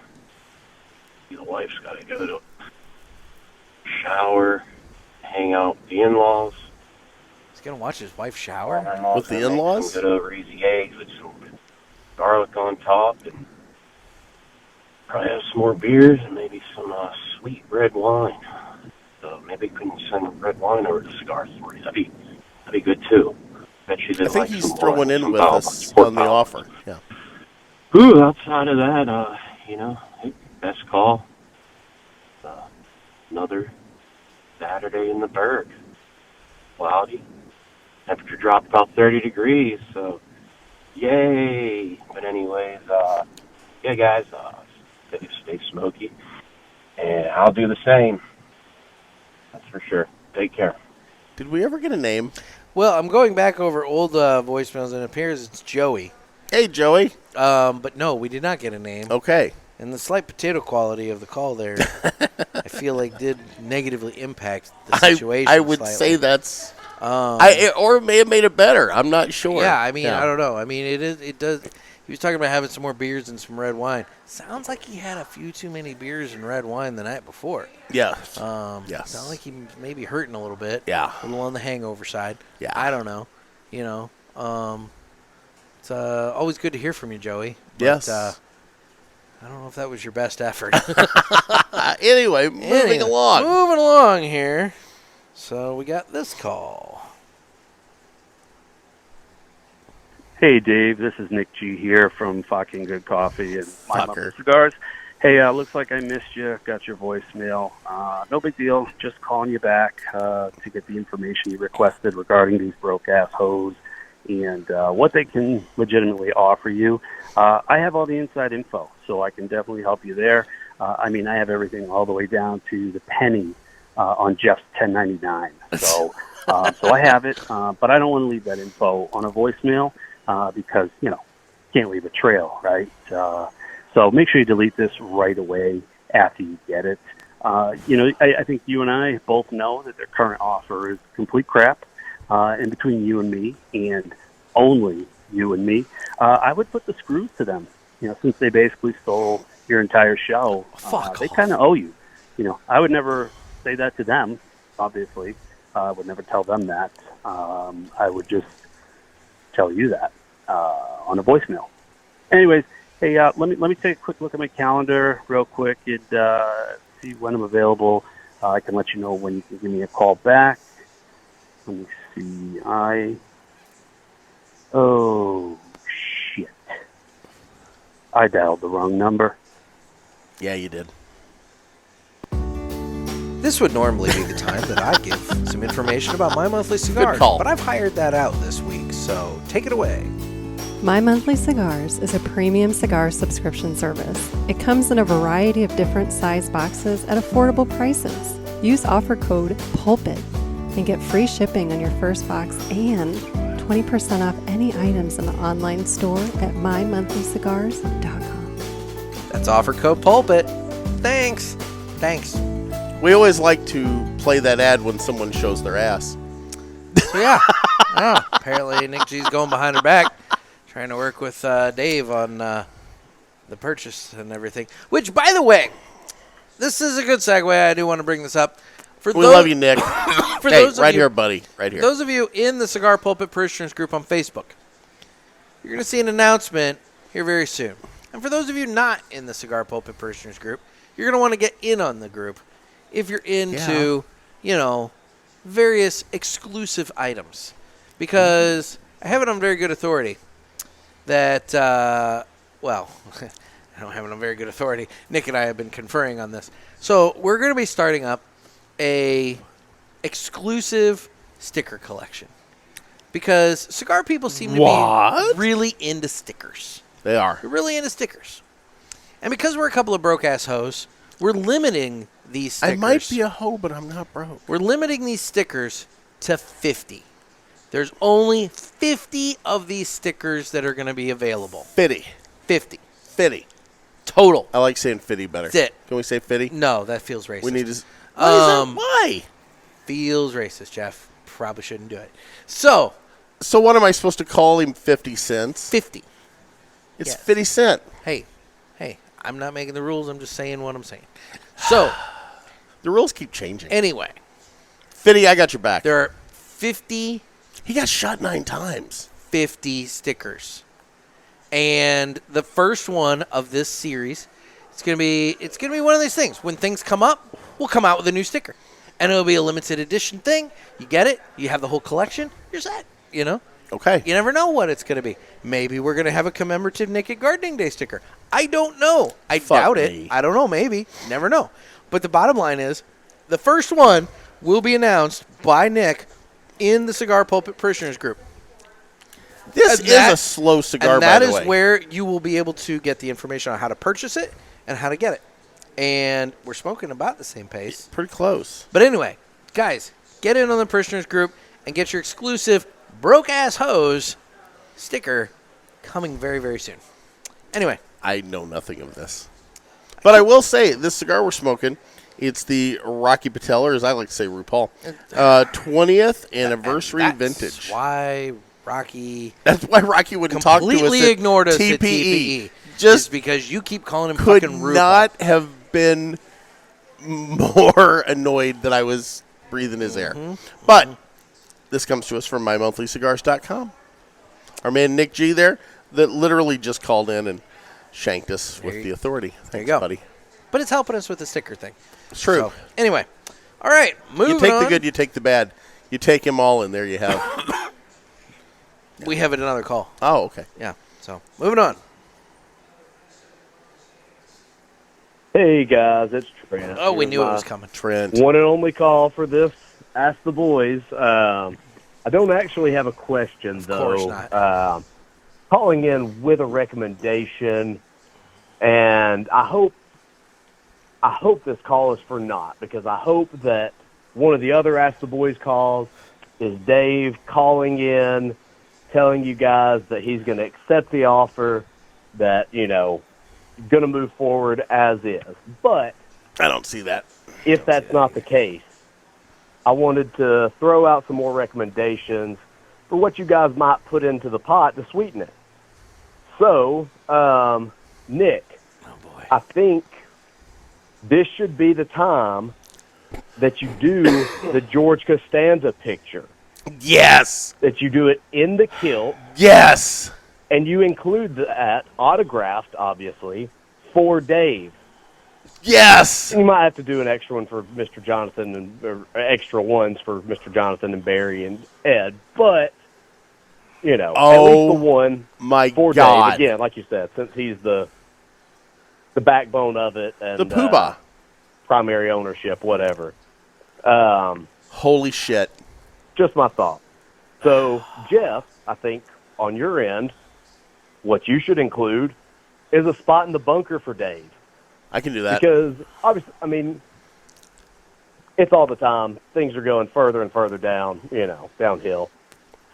The wife's got to go to shower, hang out with the in-laws. He's gonna watch his wife shower with the in-laws. Some good over easy eggs with some garlic on top, and probably have some more beers and maybe some sweet red wine. So maybe we can send red wine over to the Cigar Authority. That'd be good too. Bet you I think he's throwing in with us on the offer. Yeah. Ooh, outside of that, best call. Another Saturday in the Berg. Cloudy. Temperature dropped about 30 degrees, so yay. But anyways, yeah, guys, stay smoky. And I'll do the same. That's for sure. Take care. Did we ever get a name? Well, I'm going back over old voicemails, and it appears it's Joey. Hey, Joey. But no, we did not get a name. Okay. And the slight potato quality of the call there, I feel like did negatively impact the situation. I would say that's, or it may have made it better. I'm not sure. Yeah, I mean, I don't know. I mean, it does. He was talking about having some more beers and some red wine. Sounds like he had a few too many beers and red wine the night before. Yeah. Yes. Sounds like he may be hurting a little bit. Yeah. A little on the hangover side. Yeah. I don't know. It's always good to hear from you, Joey. But, yes. I don't know if that was your best effort. Anyway, moving along. Moving along here. So we got this call. Hey, Dave. This is Nick G here from Fucking Good Coffee and My Monthly Cigars. Hey, looks like I missed you. Got your voicemail. No big deal. Just calling you back to get the information you requested regarding these broke-ass hoes and what they can legitimately offer you. I have all the inside info, so I can definitely help you there. I mean, I have everything all the way down to the penny on Jeff's 1099. So I have it, but I don't want to leave that info on a voicemail because, can't leave a trail, right? So make sure you delete this right away after you get it. I think you and I both know that their current offer is complete crap. And between you and me, and only you and me, I would put the screws to them. Since they basically stole your entire show, they kind of owe you. I would never say that to them. Obviously, I would never tell them that. I would just tell you that on a voicemail. Anyways, hey, let me take a quick look at my calendar real quick and see when I'm available. I can let you know when you can give me a call back. Let me see. Oh, shit. I dialed the wrong number. Yeah, you did. This would normally be the time that I give some information about My Monthly Cigars. Good call. But I've hired that out this week, so take it away. My Monthly Cigars is a premium cigar subscription service. It comes in a variety of different size boxes at affordable prices. Use offer code PULPIT and get free shipping on your first box and 20% off any items in the online store at mymonthlycigars.com. That's offer code PULPIT. Thanks. We always like to play that ad when someone shows their ass. So yeah. Apparently Nick G's going behind her back, trying to work with Dave on the purchase and everything. Which, by the way, this is a good segue. I do want to bring this up. We love you, Nick. Here, buddy. Right here. Those of you in the Cigar Pulpit Parishioners group on Facebook, you're going to see an announcement here very soon. And for those of you not in the Cigar Pulpit Parishioners group, you're going to want to get in on the group if you're into, various exclusive items. Because I have it on very good authority that, I don't have it on very good authority. Nick and I have been conferring on this. So we're going to be starting up a exclusive sticker collection because cigar people seem to be really into stickers. They are. They're really into stickers. And because we're a couple of broke-ass hoes, we're limiting these stickers. I might be a hoe, but I'm not broke. We're limiting these stickers to 50. There's only 50 of these stickers that are going to be available. 50. 50. 50. Total. I like saying 50 better. That's it. Can we say 50? No, that feels racist. We need to. Why? Feels racist, Jeff. Probably shouldn't do it. So what am I supposed to call him? 50 cents? 50. It's Yes. 50 cent. Hey, I'm not making the rules. I'm just saying what I'm saying. So the rules keep changing. Anyway. 50, I got your back. There are 50. He got shot 9 times. 50 stickers. And the first one of this series, it's gonna be one of these things. When things come up, we'll come out with a new sticker. And it'll be a limited edition thing. You get it, you have the whole collection, you're set, you know? Okay. You never know what it's gonna be. Maybe we're gonna have a commemorative Naked Gardening Day sticker. I don't know. I doubt it. I don't know, maybe. Never know. But the bottom line is, the first one will be announced by Nick in the Cigar Pulpit Parishioners group. This is a slow cigar, by the way. And that is where you will be able to get the information on how to purchase it and how to get it. And we're smoking about the same pace. Pretty close. But anyway, guys, get in on the Parishioners group and get your exclusive Broke-Ass Hose sticker coming very, very soon. Anyway. I know nothing of this. But I will say, this cigar we're smoking, it's the Rocky Patel, or as I like to say, RuPaul, 20th anniversary vintage. That's why Rocky wouldn't talk to us. Completely ignored us at TPE. Just because you keep calling him fucking RuPaul. Could not have been more annoyed that I was breathing his air. But this comes to us from mymonthlycigars.com. Our man Nick G there, that literally just called in and shanked us with the authority. Thanks, there you go, buddy. But it's helping us with the sticker thing. It's true. So, anyway, all right, moving on. You take the good, you take the bad. You take them all, and there you have. We have another call. Oh, okay. Yeah. So, moving on. Hey, guys, it's Trent. Oh, we knew it was coming. Trent. One and only call for this Ask the Boys. I don't actually have a question, though. Of course not. Calling in with a recommendation, and I hope this call is for naught, because I hope that one of the other Ask the Boys calls is Dave calling in, telling you guys that he's going to accept the offer, that, going to move forward as is. But I don't see that. If that's not the case, I wanted to throw out some more recommendations for what you guys might put into the pot to sweeten it. So, Nick, I think this should be the time that you do the George Costanza picture. Yes. That you do it in the kilt. Yes. And you include that, autographed, obviously, for Dave. Yes. And you might have to do an extra one for Mr. Jonathan, or extra ones for Mr. Jonathan and Barry and Ed. But, at least the one for God. Dave. Again, like you said, since he's the backbone of it. And, the poobah. Primary ownership, whatever. Holy shit. Just my thought. So, Jeff, I think on your end, what you should include is a spot in the bunker for Dave. I can do that. Because, obviously, it's all the time. Things are going further and further down, downhill.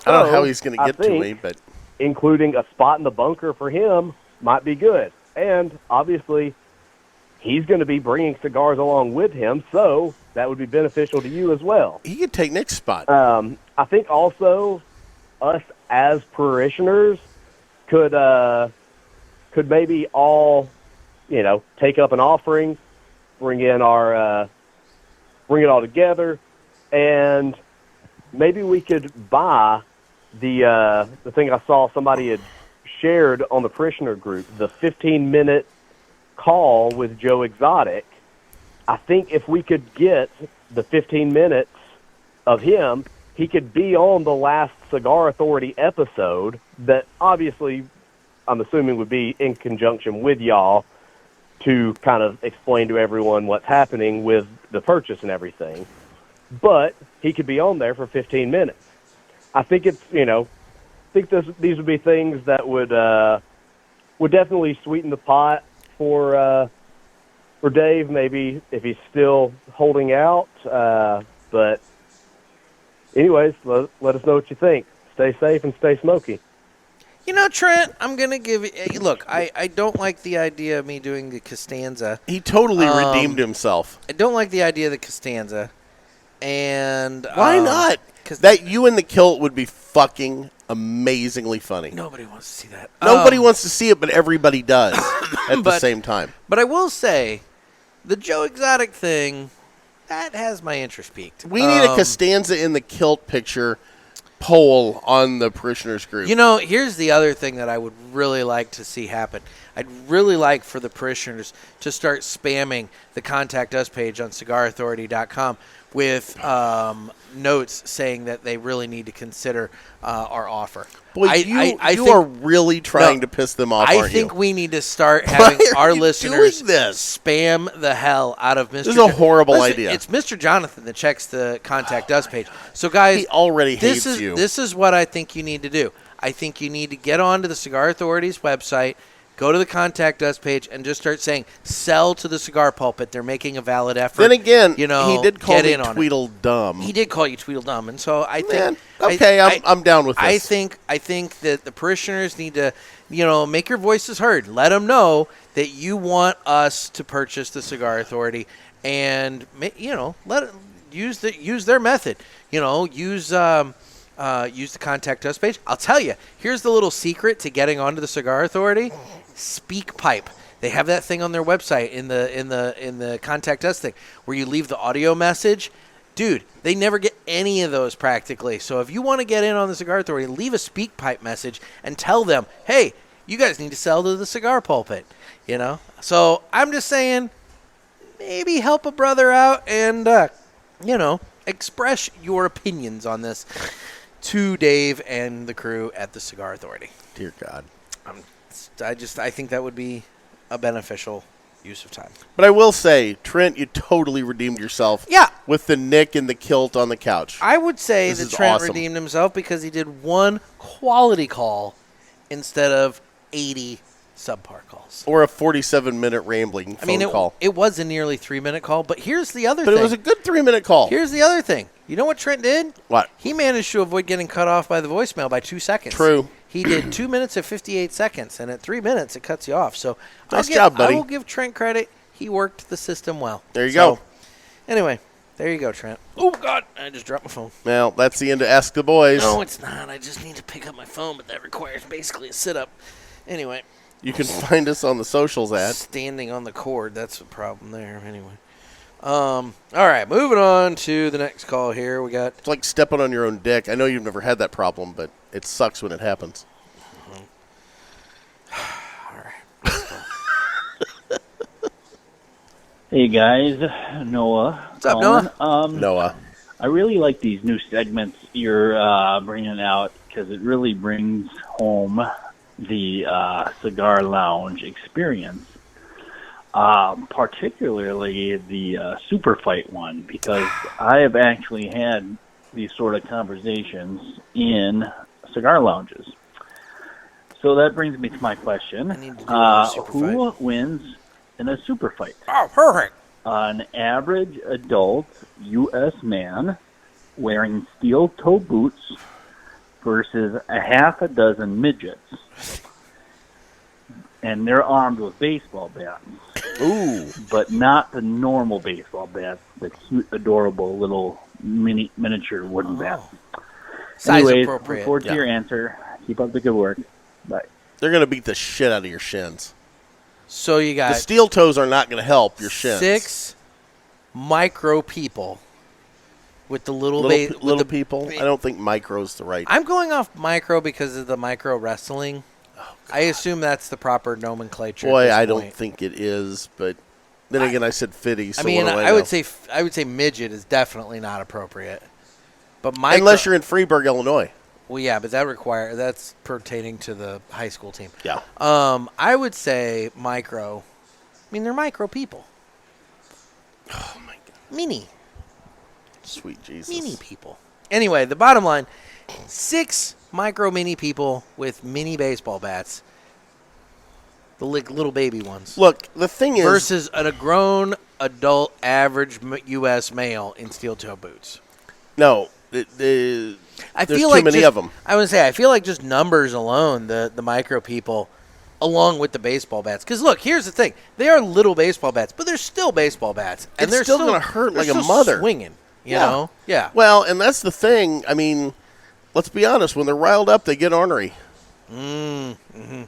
I don't know how he's going to get to me, but including a spot in the bunker for him might be good. And, obviously, he's going to be bringing cigars along with him, so that would be beneficial to you as well. He could take Nick's spot. I think also us as parishioners could maybe all, take up an offering, bring it all together, and maybe we could buy the thing I saw somebody had shared on the parishioner group, the 15-minute call with Joe Exotic. I think if we could get the 15 minutes of him, he could be on the last Cigar Authority episode that obviously I'm assuming would be in conjunction with y'all to kind of explain to everyone what's happening with the purchase and everything. But he could be on there for 15 minutes. I think it's, these would be things that would definitely sweeten the pot for Dave, maybe if he's still holding out. But anyways, let us know what you think. Stay safe and stay smoky. You know, Trent, I'm going to give you... Look, I don't like the idea of me doing the Costanza. He totally redeemed himself. I don't like the idea of the Costanza. And... Why not? That you in the kilt would be fucking amazingly funny. Nobody wants to see that. Nobody wants to see it, but everybody does at the same time. But I will say, the Joe Exotic thing, that has my interest piqued. We need a Costanza in the kilt picture poll on the parishioners group. You know, here's the other thing that I would really like to see happen. I'd really like for the parishioners to start spamming the Contact Us page on cigarauthority.com with notes saying that they really need to consider our offer. Boy, you are really trying to piss them off, aren't you? I think we need to start having our listeners spam the hell out of Mr. This is a horrible idea. It's Mr. Jonathan that checks the Contact Us page. So, guys, he already hates you. This is what I think you need to do. I think you need to get onto the Cigar Authority's website, go to the Contact Us page, and just start saying, sell to the Cigar Pulpit. They're making a valid effort. Then again, you know, he did call me Tweedledum. He did call you Tweedledum, and so I think... I'm down with this. I think that the parishioners need to, you know, make your voices heard. Let them know that you want us to purchase the Cigar Authority, and, you know, use their method. You know, use the Contact Us page. I'll tell you, here's the little secret to getting onto the Cigar Authority. SpeakPipe. They have that thing on their website in the Contact Us thing where you leave the audio message. Dude, they never get any of those practically. So if you want to get in on the Cigar Authority, leave a SpeakPipe message and tell them, hey, you guys need to sell to the Cigar Pulpit. You know? So I'm just saying, maybe help a brother out and, you know, express your opinions on this to Dave and the crew at the Cigar Authority. Dear God. I think that would be a beneficial use of time. But I will say, Trent, you totally redeemed yourself. Yeah. With the Nick and the kilt on the couch. I would say this that is Trent awesome. redeemed himself because he did one quality call instead of 80 subpar calls. Or a 47-minute rambling phone call. It was a nearly 3-minute call, but here's the other thing. But it was a good 3-minute call. Here's the other thing. You know what Trent did? What? He managed to avoid getting cut off by the voicemail by 2 seconds. True. He did 2 minutes and 58 seconds, and at 3 minutes, it cuts you off. So nice job, buddy. I will give Trent credit. He worked the system well. There you go. Anyway, there you go, Trent. Oh, God. I just dropped my phone. Well, that's the end of Ask the Boys. No, it's not. I just need to pick up my phone, but that requires basically a sit-up. Anyway. You can find us on the socials at standing on the cord. That's the problem there. Anyway. All right, moving on to the next call here. We got. It's like stepping on your own dick. I know you've never had that problem, but it sucks when it happens. All right. Hey guys, Noah. What's up, Noah? Noah. I really like these new segments you're bringing out because it really brings home the cigar lounge experience. Particularly the super fight one, because I have actually had these sort of conversations in cigar lounges. So that brings me to my question. Who wins in a super fight? Oh, perfect. An average adult U.S. man wearing steel toe boots versus a half a dozen midgets. And they're armed with baseball bats. Ooh. But not the normal baseball bats, the cute, adorable little miniature wooden bats. Size Anyways, appropriate. look forward to your answer. Keep up the good work. Bye. They're going to beat the shit out of your shins. So you got the steel toes are not going to help your shins. 6 micro people with the little people. I don't think micro's the right. I'm going off micro because of the micro wrestling. I assume that's the proper nomenclature. Boy, I don't think it is, but then again, I said fitty. So I mean, what do I would say midget is definitely not appropriate. But micro, unless you're in Freeburg, Illinois. Well, yeah, but that's pertaining to the high school team. Yeah. I would say micro. I mean, they're micro people. Oh my God. Mini. Sweet Jesus. Mini people. Anyway, the bottom line: 6 micro mini people with mini baseball bats. The little baby ones. Look, the thing is, versus a grown adult average U.S. male in steel toe boots. No, There's feel too like many just, of them. I would say I feel like just numbers alone, the micro people, along with the baseball bats. Because look, here's the thing: they are little baseball bats, but they're still baseball bats, and It's they're still going to hurt like a still mother. Swinging, you know? Yeah. Well, and that's the thing. I mean, let's be honest. When they're riled up, they get ornery. Mm-hmm.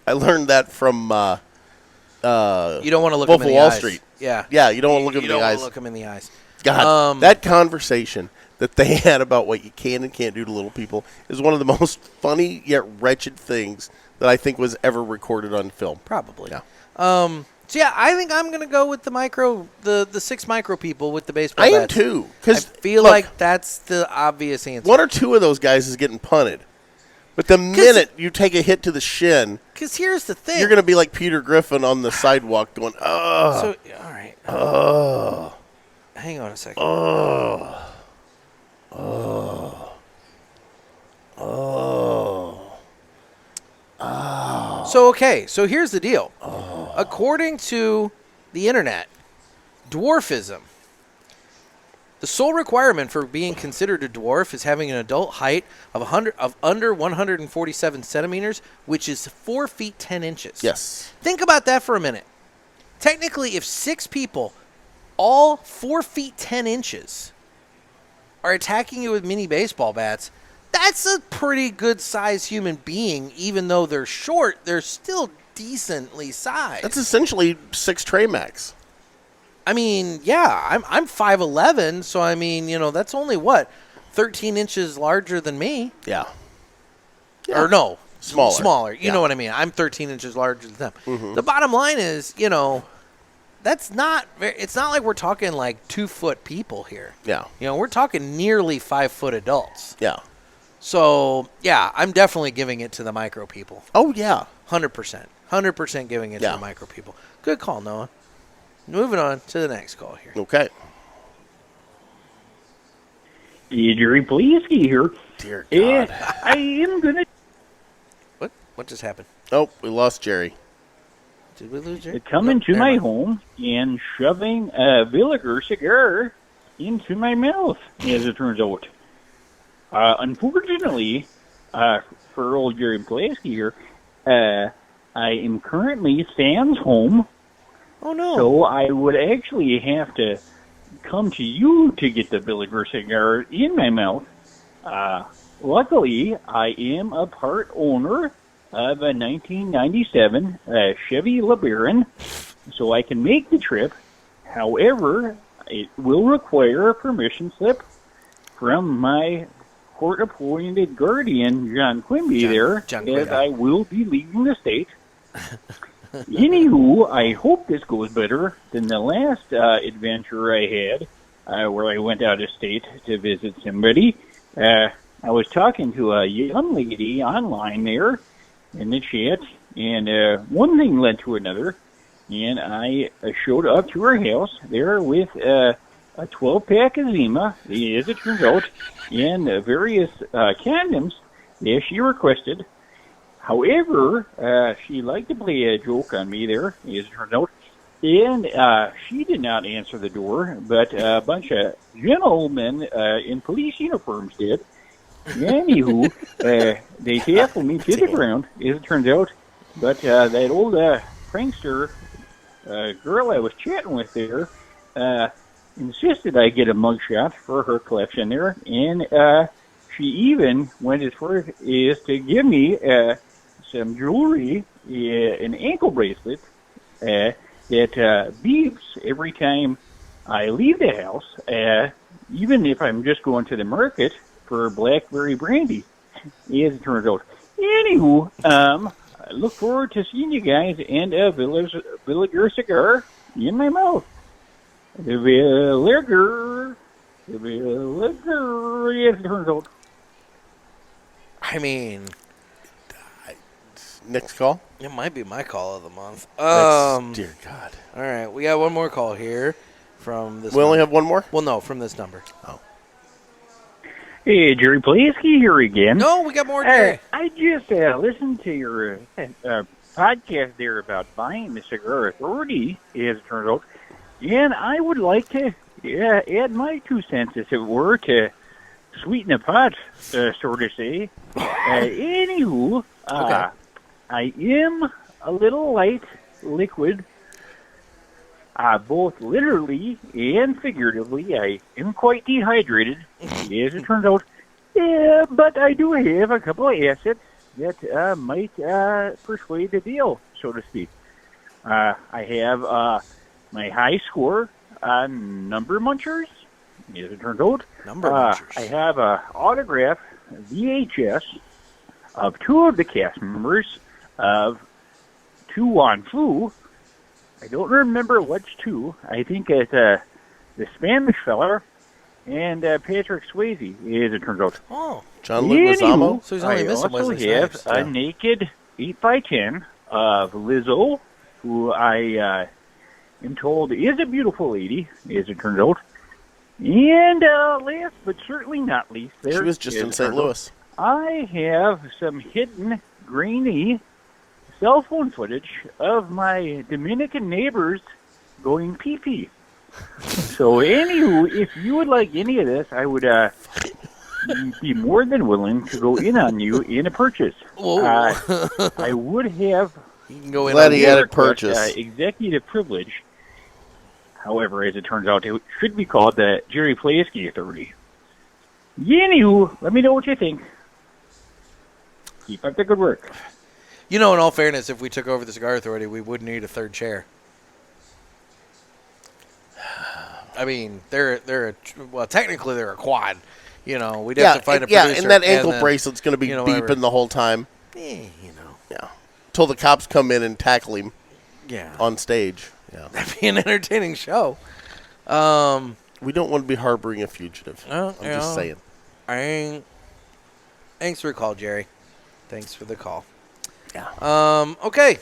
I learned that from you don't want to look Wolf them in of the Wall eyes. Street. Yeah. Yeah, you don't want to look them You in the don't want eyes. to look them in the eyes. God, that conversation that they had about what you can and can't do to little people is one of the most funny yet wretched things that I think was ever recorded on film. Probably. Yeah. So yeah, I think I'm gonna go with the 6 micro people with the baseball I am bats. too. I Because feel like that's the obvious answer. one or two of those guys is getting punted. But the minute you take a hit to the shin, because here's the thing, you're going to be like Peter Griffin on the sidewalk going, oh. So all right. Oh. Hang on a second. Oh. Oh. Oh. Oh. So okay, so here's the deal. According to the internet, dwarfism. The sole requirement for being considered a dwarf is having an adult height of under 147 centimeters, which is 4 feet 10 inches. Yes. Think about that for a minute. Technically, if 6 people, all 4 feet 10 inches, are attacking you with mini baseball bats, that's a pretty good sized human being. Even though they're short, they're still decently sized. That's essentially 6 Trey Max. I mean, yeah, I'm 5'11", so I mean, you know, that's only 13 inches larger than me. Yeah. Or no, Smaller. You know what I mean? I'm 13 inches larger than them. Mm-hmm. The bottom line is, you know, that's not. It's not like we're talking like 2-foot people here. Yeah. You know, we're talking nearly 5-foot adults. Yeah. So yeah, I'm definitely giving it to the micro people. Oh yeah, 100% giving it to the micro people. Good call, Noah. Moving on to the next call here. Okay. Jerry Poliski here. Dear God. I am going to... What just happened? Oh, we lost Jerry. Did we lose Jerry? Coming to my home and shoving a Villiger cigar into my mouth, as it turns out. Unfortunately, for old Jerry Poliski here, I am currently Sam's home. Oh, no. So I would actually have to come to you to get the Villiger cigar in my mouth. Luckily, I am a part owner of a 1997 Chevy LeBaron, so I can make the trip. However, it will require a permission slip from my court-appointed guardian, John Quimby, as I will be leaving the state. Anywho, I hope this goes better than the last adventure I had, where I went out of state to visit somebody. I was talking to a young lady online there in the chat, and one thing led to another, and I showed up to her house there with a 12-pack of Zima, as it turns out, and various condoms that she requested. However, she liked to play a joke on me there, as it turns out, and she did not answer the door, but a bunch of gentlemen in police uniforms did. Anywho, they tackled me to the ground, as it turns out, but that old prankster girl I was chatting with there insisted I get a mugshot for her collection there, and she even went as far as to give me some jewelry, an ankle bracelet that beeps every time I leave the house, even if I'm just going to the market for blackberry brandy, as it turns out. Anywho, I look forward to seeing you guys and a Villiger cigar in my mouth. The Villiger, as it turns out. I mean, next call? It might be my call of the month. Dear God. All right, we got one more call here from this. We only have one more? Well, no, from this number. Oh. Hey, Jerry Poliski here again. No, we got more, Jerry. I just listened to your podcast there about buying the Cigar Authority, as it turns out, and I would like to add my 2 cents, as it were, to sweeten the pot, so to say. Anywho, Okay. I am a little light liquid, both literally and figuratively. I am quite dehydrated, as it turns out. Yeah, but I do have a couple of assets that might persuade the deal, so to speak. I have my high score on number munchers, as it turns out. Number munchers. I have an autograph VHS of 2 of the cast members of Tu Wan Fu. I don't remember which 2. I think it's the Spanish fella and Patrick Swayze, as it turns out. Oh, John Leguizamo. So he's only I missing also Wesley have Snipes. a Yeah. naked 8x10 of Lizzo, who I am told is a beautiful lady, as it turns out. And last but certainly not least, She was just in St. Louis. I have some hidden, grainy cell phone footage of my Dominican neighbors going pee-pee. So, anywho, if you would like any of this, I would be more than willing to go in on you in a purchase. I would have You can go in Glad on he the had it request. purchased. executive privilege. However, as it turns out, it should be called the Jerry Plasky Authority. Anywho, let me know what you think. Keep up the good work. You know, in all fairness, if we took over the Cigar Authority, we would need a third chair. I mean, technically they're a quad. You know, we'd have to find a producer. Yeah, and that ankle then, bracelet's going to be beeping whatever. the whole time. Yeah. Till the cops come in and tackle him. Yeah. On stage. Yeah. That'd be an entertaining show. We don't want to be harboring a fugitive. I'm just saying. Thanks for the call, Jerry. Thanks for the call. Yeah. Okay.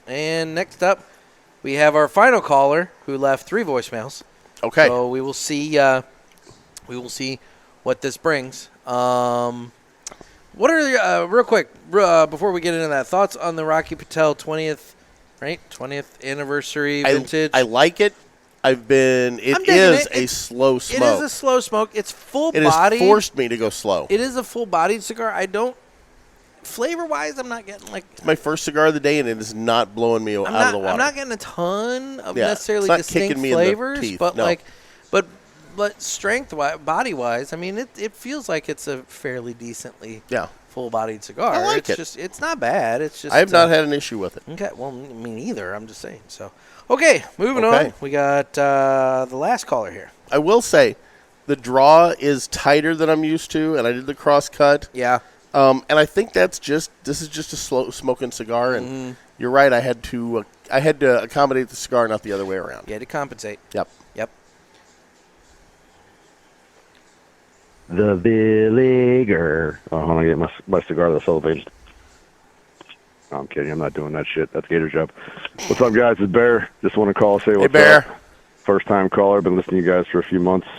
And next up, we have our final caller who left 3 voicemails. Okay. So we will see what this brings. What are real quick before we get into that, thoughts on the Rocky Patel 20th anniversary vintage? I like it. It is a slow smoke. It is a slow smoke. It's full It body. has forced me to go slow. It is a full-bodied cigar. Flavor-wise, I'm not getting like... It's my first cigar of the day, and it is not blowing me out of the water. I'm not getting a ton of necessarily it's not distinct kicking me in the flavors, teeth, but no. but strength-wise, body-wise, I mean, it feels like it's a fairly decently full-bodied cigar. I like it. It's not bad. It's just I have not had an issue with it. Okay, well, me neither. I'm just saying. So, okay, moving on. We got the last caller here. I will say, the draw is tighter than I'm used to, and I did the cross cut. Yeah. And I think this is just a slow smoking cigar, and you're right. I had to accommodate the cigar, not the other way around. Yeah, to compensate. Yep. The Villiger. Oh, hold on, I get my cigar that's elevated. No, I'm kidding. I'm not doing that shit. That's Gator's job. What's up, guys? It's Bear. Just want to call, say what's Bear. up. First time caller. Been listening to you guys for a few months.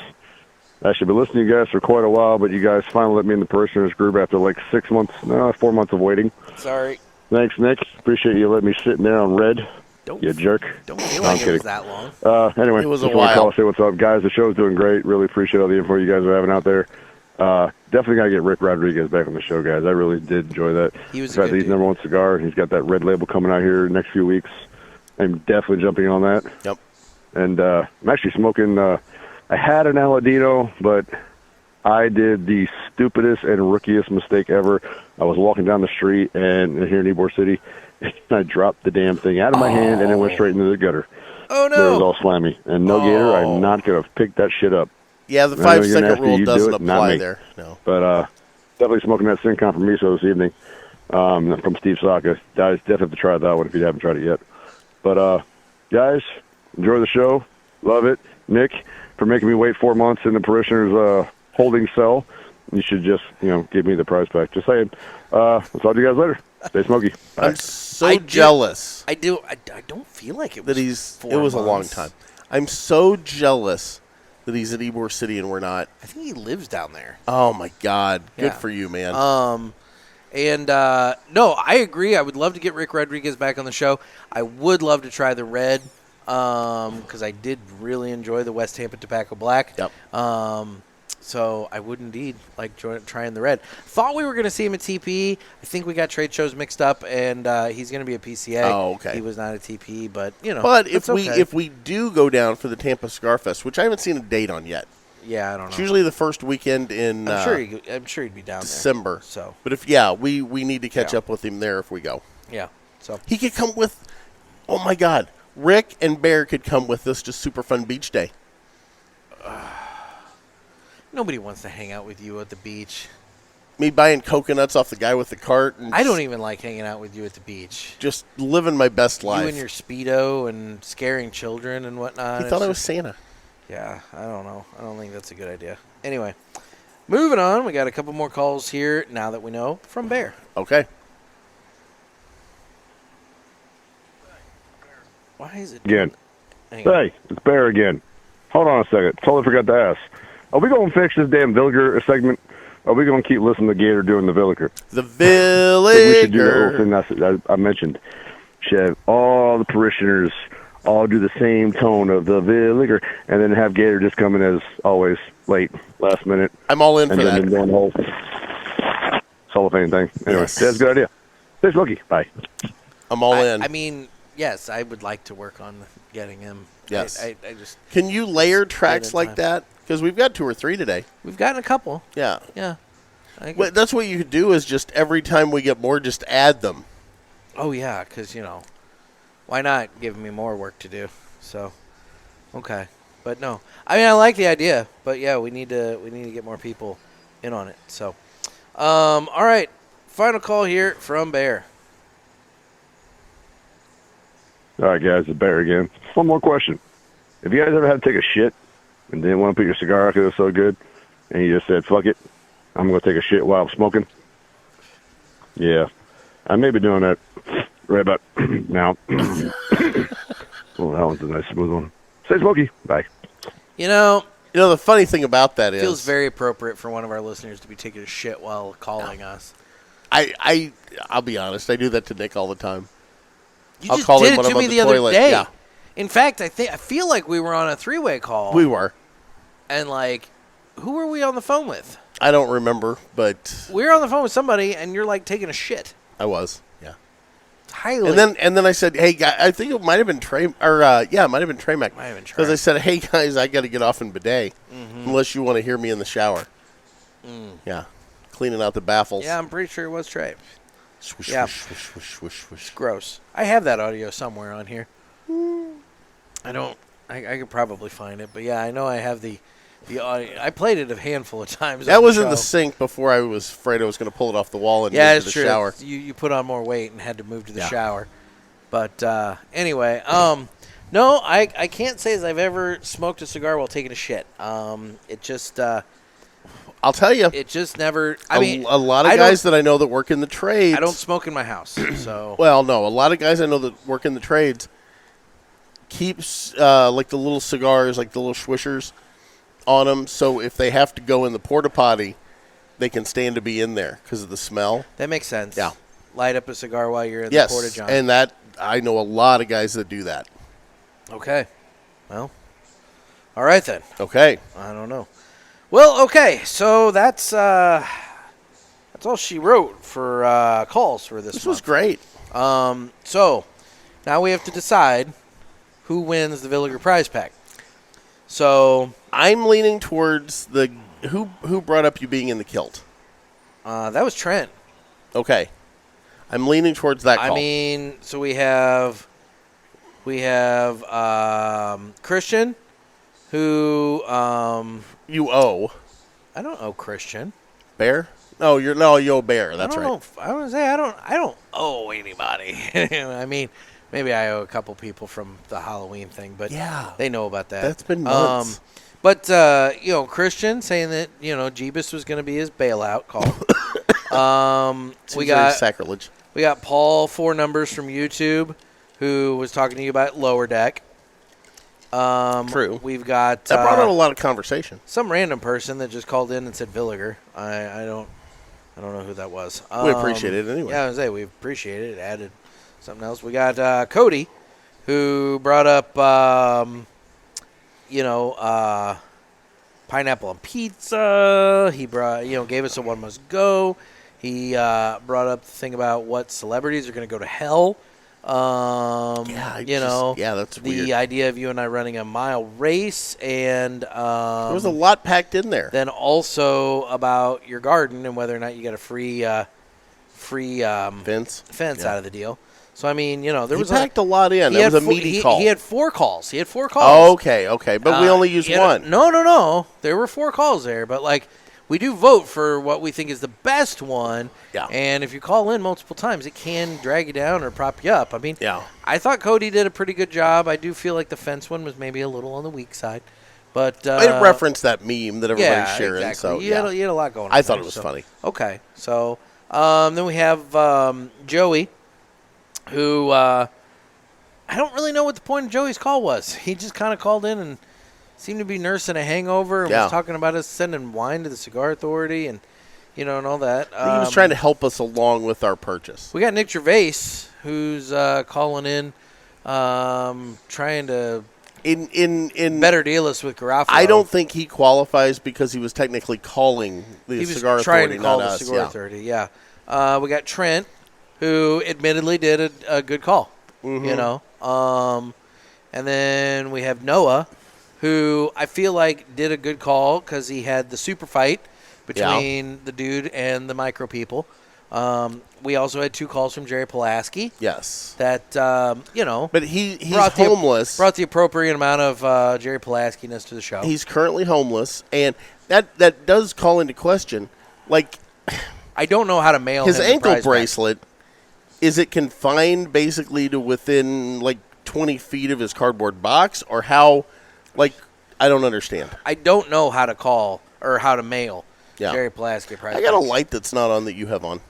Actually, been listening to you guys for quite a while, but you guys finally let me in the parishioners group after like 4 months of waiting. Sorry. Thanks, Nick. Appreciate you letting me sit in there on red. You jerk. Don't feel No, I'm like it kidding. was that long. Anyway, It was a just want to while. call, say what's up, guys. The show's doing great. Really appreciate all the info you guys are having out there. Definitely got to get Rick Rodriguez back on the show, guys. I really did enjoy that. He was In fact, a good he's dude. number 1 cigar. He's got that red label coming out here next few weeks. I'm definitely jumping on that. Yep. And I'm actually smoking. I had an Aladino, but I did the stupidest and rookiest mistake ever. I was walking down the street and here in Ybor City, and I dropped the damn thing out of my hand and it went straight into the gutter. Oh, Where it was all slimy. And no Gator, I'm not going to pick that shit up. Yeah, the I know 5-second nasty, rule you do doesn't it, not apply me. there. No. But definitely smoking that Sin Compromiso this evening from Steve Saka. Guys, definitely have to try that one if you haven't tried it yet. But, guys, enjoy the show. Love it. Nick, for making me wait 4 months in the parishioners' holding cell. You should just, give me the prize back. Just saying. I'll talk to you guys later. Stay smoky. Bye. I'm so jealous. I don't feel like it was It was a long time. I'm so jealous that he's at Ybor City and we're not. I think he lives down there. Oh, my God. Good Yeah. for you, man. No, I agree. I would love to get Rick Rodriguez back on the show. I would love to try the red because I did really enjoy the West Tampa Tobacco Black. Yep. So I would indeed like trying the red. Thought we were going to see him at TP. I think we got trade shows mixed up, and he's going to be at PCA. Oh, okay. He was not at TP, but But it's if we do go down for the Tampa Cigar Fest, which I haven't seen a date on yet. Yeah, I don't know. It's usually the first weekend in I'm sure he'd be down December. there. So, but we need to catch up with him there if we go. Yeah. So he could come with. Oh my God, Rick and Bear could come with us to Super Fun Beach Day. Nobody wants to hang out with you at the beach. Me buying coconuts off the guy with the cart. And I don't even like hanging out with you at the beach. Just living my best life. You and your Speedo and scaring children and whatnot. He thought I was Santa. Yeah, I don't know. I don't think that's a good idea. Anyway, moving on. We got a couple more calls here now that we know from Bear. Okay. Why is it? Again. Hey, it's Bear again. Hold on a second. Totally forgot to ask. Are we going to fix this damn Villiger segment? Or are we going to keep listening to Gator doing the Villiger? The Villiger. We should do the whole thing I mentioned. Should have all the parishioners all do the same tone of the Villiger, and then have Gator just come in as always late, last minute. I'm all in for that. And then doing the whole Hall of Fame thing. Anyway, that's a good idea. Thanks, Lucky. Bye. I'm all in. I mean, yes, I would like to work on getting him. Yes. I just Can you layer tracks like that? Because we've got 2 or 3 today. We've gotten a couple. Yeah. Yeah. Well, that's what you could do is just every time we get more, just add them. Oh, yeah, because, why not give me more work to do? So, okay. But no. I mean, I like the idea, but yeah, we need to get more people in on it. So, all right. Final call here from Bear. All right, guys, it's Bear again. One more question. Have you guys ever had to take a shit and didn't want to put your cigar out because it was so good, and you just said, fuck it, I'm going to take a shit while I'm smoking? Yeah. I may be doing that right about now. Oh, that one's a nice smooth one. Stay smoky. Bye. The funny thing about that is... feels very appropriate for one of our listeners to be taking a shit while calling us. I'll be honest. I do that to Nick all the time. You just did it to me the other day. Yeah. In fact, I feel like we were on a 3-way call. We were. And, who were we on the phone with? I don't remember, but... We were on the phone with somebody, and you're, taking a shit. I was, yeah. Highly. And then I said, hey, guys, I think it might have been Trey... it might have been Trey Mac. Might have been Trey. Because I said, hey, guys, I got to get off in bidet. Unless you want to hear me in the shower. Yeah. Cleaning out the baffles. Yeah, I'm pretty sure it was Trey. Swish, yeah. swish, swish, swish, swish, swish. It's gross. I have that audio somewhere on here. I could probably find it, but yeah, I know I have the audio. I played it a handful of times. That was in the sink before I was afraid I was going to pull it off the wall and move to the shower. You put on more weight and had to move to the shower. But anyway, no, I can't say as I've ever smoked a cigar while taking a shit. It just... I'll tell you. It just never... a lot of guys that I know that work in the trades... I don't smoke in my house, so... Well, no. A lot of guys I know that work in the trades keeps, the little cigars, the little swishers on them, so if they have to go in the porta potty, they can stand to be in there because of the smell. That makes sense. Yeah. Light up a cigar while you're in the porta john. And that... I know a lot of guys that do that. Okay. Well, all right then. Okay. I don't know. Well, okay, so that's all she wrote for calls for this month. This was great. So now we have to decide who wins the Villiger prize pack. So I'm leaning towards the who brought up you being in the kilt. That was Trent. Okay, I'm leaning towards that call. I mean, so we have Christian, who you owe. I don't owe Christian. Bear? No, you owe Bear. That's right. I want to say I don't owe anybody. I mean, maybe I owe a couple people from the Halloween thing, but yeah, they know about that. That's been months. But Christian saying that Jeebus was going to be his bailout call. We got sacrilege. We got Paul 4 numbers from YouTube, who was talking to you about Lower Deck. True. We've got that brought out a lot of conversation. Some random person that just called in and said Villiger. I don't know who that was. We appreciate it anyway. Yeah, I was say we appreciate it. It added something else. We got Cody, who brought up pineapple on pizza. He brought, gave us a one must go. He brought up the thing about what celebrities are going to go to hell. That's the weird. idea of you and I running a mile race, and there was a lot packed in there. Then also about your garden and whether or not you get a free fence out of the deal. So I mean, there was packed a lot in. That was a meaty call. He had 4 calls. Oh, okay, but we only used one. No. There were 4 calls there, but we do vote for what we think is the best one. Yeah. And if you call in multiple times, it can drag you down or prop you up. I mean, I thought Cody did a pretty good job. I do feel like the fence one was maybe a little on the weak side. But it referenced that meme that everybody's sharing. Exactly. So you had a lot going on. I thought it was funny. Okay. So then we have Joey, who I don't really know what the point of Joey's call was. He just kind of called in and seemed to be nursing a hangover and was talking about us sending wine to the Cigar Authority and, and all that. He was trying to help us along with our purchase. We got Nick Gervais, who's calling in, trying to better deal us with Garofalo. I don't think he qualifies because he was technically calling the Cigar Authority, trying to call not the us. Cigar Authority, we got Trent, who admittedly did a good call, and then we have Noah, who I feel like did a good call because he had the super fight between the dude and the micro people. We also had 2 calls from Jerry Pulaski. Yes. That, But he's homeless. Brought the appropriate amount of Jerry Pulaski-ness to the show. He's currently homeless, and that does call into question, I don't know how to mail his him the ankle prize bracelet. Is it confined basically to within 20 feet of his cardboard box, or how? I don't understand. I don't know how to call or how to mail Jerry Pulaski prize. I got a light that's not on that you have on.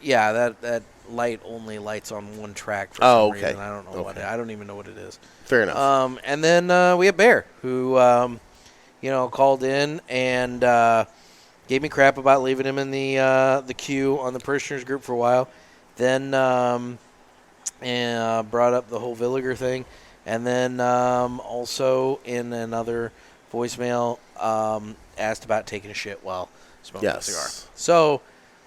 Yeah, that light only lights on one track for some okay. reason. I don't know I don't even know what it is. Fair enough. And then we have Bear, who called in and gave me crap about leaving him in the queue on the parishioners group for a while. Then brought up the whole Villiger thing. And then also in another voicemail asked about taking a shit while smoking a cigar. So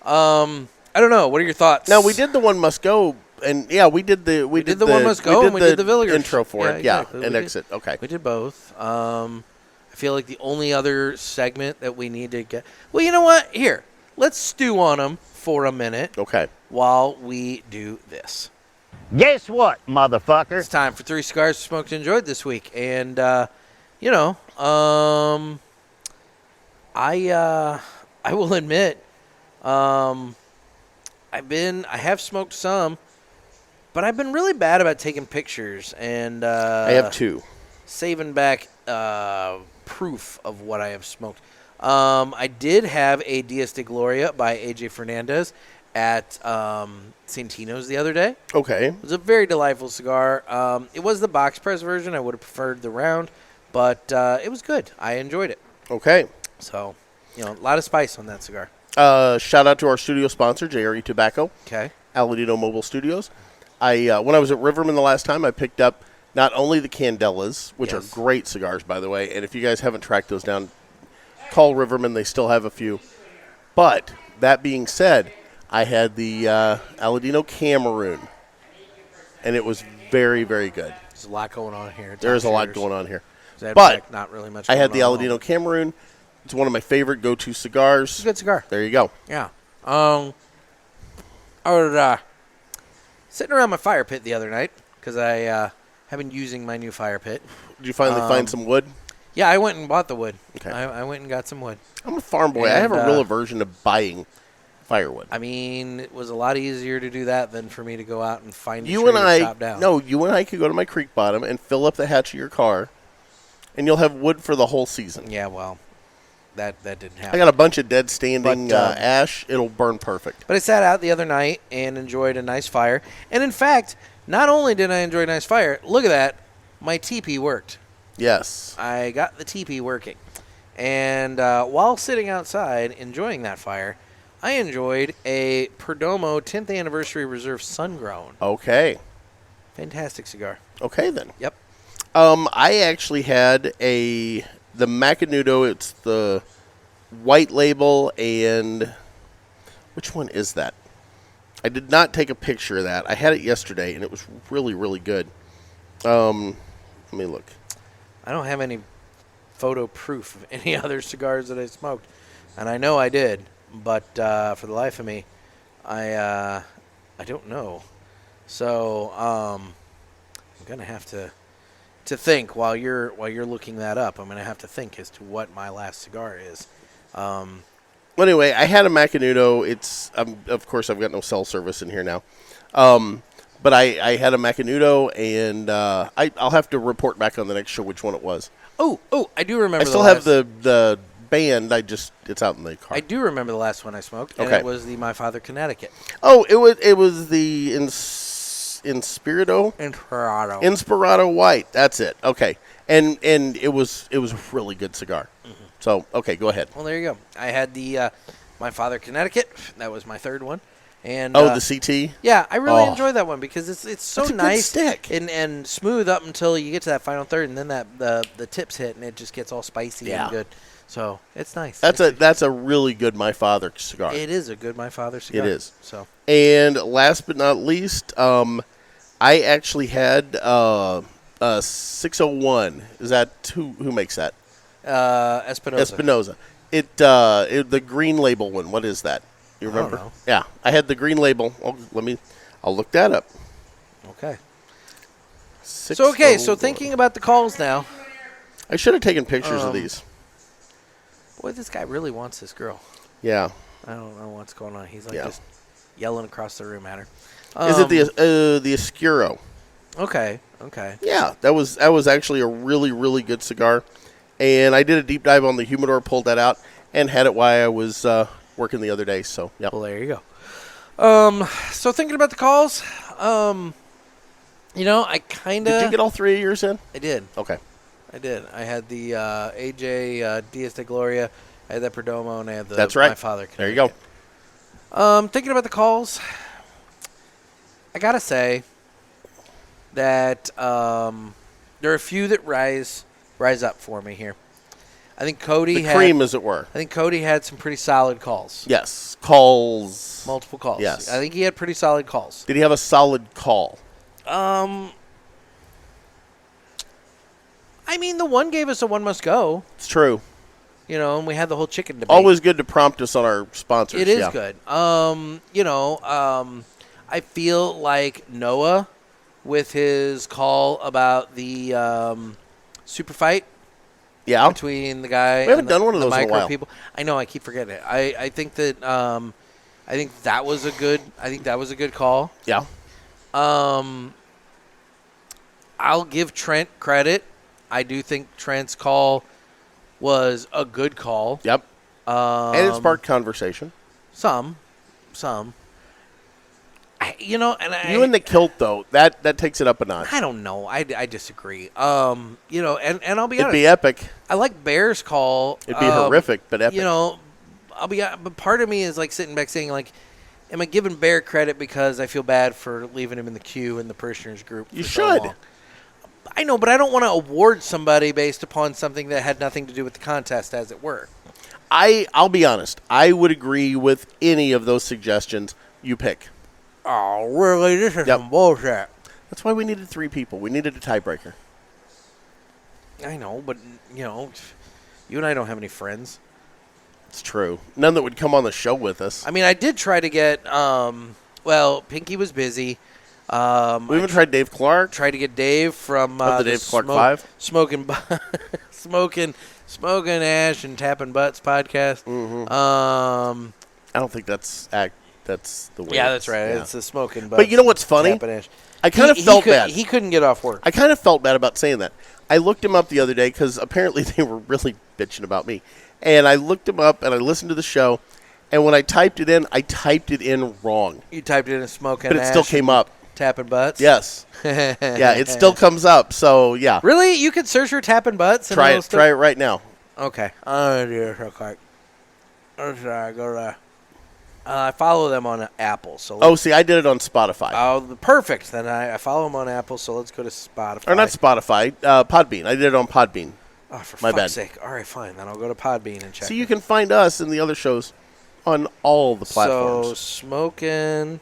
I don't know. What are your thoughts? No, we did the one must go, and we did the one must go, and we did the Villiger intro for it. Exactly. And exit. Okay, we did both. I feel like the only other segment that we need to get. Well, you know what? Here, let's stew on them for a minute. Okay. While we do this. Guess what, motherfucker? It's time for 3 cigars smoked and enjoyed this week, and I will admit, I have smoked some, but I've been really bad about taking pictures, and I have 2. Saving back proof of what I have smoked. I did have a Dias de Gloria by AJ Fernandez at Santino's the other day. Okay. It was a very delightful cigar. It was the box press version. I would have preferred the round, but it was good. I enjoyed it. Okay. So, a lot of spice on that cigar. Shout out to our studio sponsor, JRE Tobacco. Okay. Aladino Mobile Studios. When I was at Riverman the last time, I picked up not only the Candelas, which are great cigars, by the way, and if you guys haven't tracked those down, call Riverman. They still have a few. But that being said, I had the Aladino Cameroon, and it was very, very good. There's a lot going on here. There's a lot going on here. But not really much. I had the Aladino Cameroon. It's one of my favorite go-to cigars. It's a good cigar. There you go. Yeah. I was sitting around my fire pit the other night because I have been using my new fire pit. Did you finally find some wood? Yeah, I went and bought the wood. Okay. I went and got some wood. I'm a farm boy. I have a real aversion to buying firewood. I mean, it was a lot easier to do that than for me to go out and find you and I could go to my creek bottom and fill up the hatch of your car, and you'll have wood for the whole season. Yeah, well, that didn't happen. I got a bunch of dead standing ash. It'll burn perfect. But I sat out the other night and enjoyed a nice fire. And in fact, not only did I enjoy a nice fire, look at that, my teepee worked. Yes. I got the teepee working. And while sitting outside enjoying that fire, I enjoyed a Perdomo 10th Anniversary Reserve Sun-Grown. Okay. Fantastic cigar. Okay, then. Yep. I actually had a the Macanudo. It's the white label, and which one is that? I did not take a picture of that. I had it yesterday, and it was really, really good. Let me look. I don't have any photo proof of any other cigars that I smoked, and I know I did, but for the life of me, I don't know. So I'm gonna have to think while you're looking that up. I'm gonna have to think as to what my last cigar is. Well, anyway, I had a Macanudo. It's of course I've got no cell service in here now, but I had a Macanudo, and I'll have to report back on the next show which one it was. Oh, I do remember. I still have the band. It's out in the car. I do remember the last one I smoked, and Okay. it was the My Father Connecticut. Oh, it was the Inspirado White. That's it. Okay, and it was a really good cigar. Mm-hmm. So okay, go ahead. Well, there you go. I had the My Father Connecticut. That was my third one. And the CT. Yeah, I really enjoy that one because it's so That's a good nice stick. and smooth up until you get to that final third, and then the tips hit and it just gets all spicy and good. So it's nice. That's a really good My Father cigar. It is a good My Father cigar. It is. So and last but not least, I actually had 601. Is that who makes that? Espinosa. The green label one. What is that? You remember? I don't know. Yeah, I had the green label. I'll look that up. Okay. So 601. thinking about the calls now. I should have taken pictures of these. Boy, this guy really wants this girl. Yeah. I don't know what's going on. He's just yelling across the room at her. Is it the Oscuro? Okay. Yeah, that was actually a really, really good cigar. And I did a deep dive on the humidor, pulled that out, and had it while I was working the other day. So, yeah. Well, there you go. So thinking about the calls, I kind of... Did you get all three of yours in? I did. Okay. I did. I had the AJ Diaz de Gloria, I had that Perdomo, and I had the That's right. My Father There you go. Thinking about the calls, I got to say that there are a few that rise up for me here. I think Cody the cream, as it were. I think Cody had some pretty solid calls. Yes. Calls. Multiple calls. Yes. I think he had pretty solid calls. Did he have a solid call? I mean, the one gave us a one must go. It's true. And we had the whole chicken debate. Always good to prompt us on our sponsors. It is good. I feel like Noah, with his call about the super fight between the guy we haven't and done one of the those in a micro while. people. I know, I keep forgetting it. I think that that was a good call. Yeah. I'll give Trent credit. I do think Trent's call was a good call. Yep. And it sparked conversation. Some. You and the kilt, though, that takes it up a notch. I don't know. I disagree. And I'll be honest. It'd be epic. I like Bear's call. It'd be horrific, but epic. But part of me is like sitting back saying, like, am I giving Bear credit because I feel bad for leaving him in the queue in the parishioners group? You should. I know, but I don't want to award somebody based upon something that had nothing to do with the contest, as it were. I'll be honest. I would agree with any of those suggestions you pick. Oh, really? This is some bullshit. That's why we needed three people. We needed a tiebreaker. I know, but, you and I don't have any friends. It's true. None that would come on the show with us. I mean, I did try to get, Pinky was busy. We even tried Dave Clark. Tried to get Dave from the Dave Clark 5. Smoking Ash and Tapping Butts podcast. Mm-hmm. I don't think that's the way. Yeah, that's right. Yeah. It's the Smoking Butts. But you know what's funny? Tapping Ash. I kind of felt bad. He couldn't get off work. I kind of felt bad about saying that. I looked him up the other day because apparently they were really bitching about me. And I looked him up and I listened to the show. And when I typed it in wrong. You typed it in Smoking But Ash. it still came up. Tapping Butts? Yes. Yeah, it still comes up. So, yeah. Really? You could search for Tapping Butts? And Try it right now. Okay. Oh, dear. Okay. I'm sorry. Go to... I follow them on Apple. So see, I did it on Spotify. Oh, perfect. Then I follow them on Apple, so let's go to Spotify. Or not Spotify, Podbean. I did it on Podbean. Oh, for My fuck's bad. sake. All right, fine. Then I'll go to Podbean and check. So you can find us and the other shows on all the platforms. So, Smokin'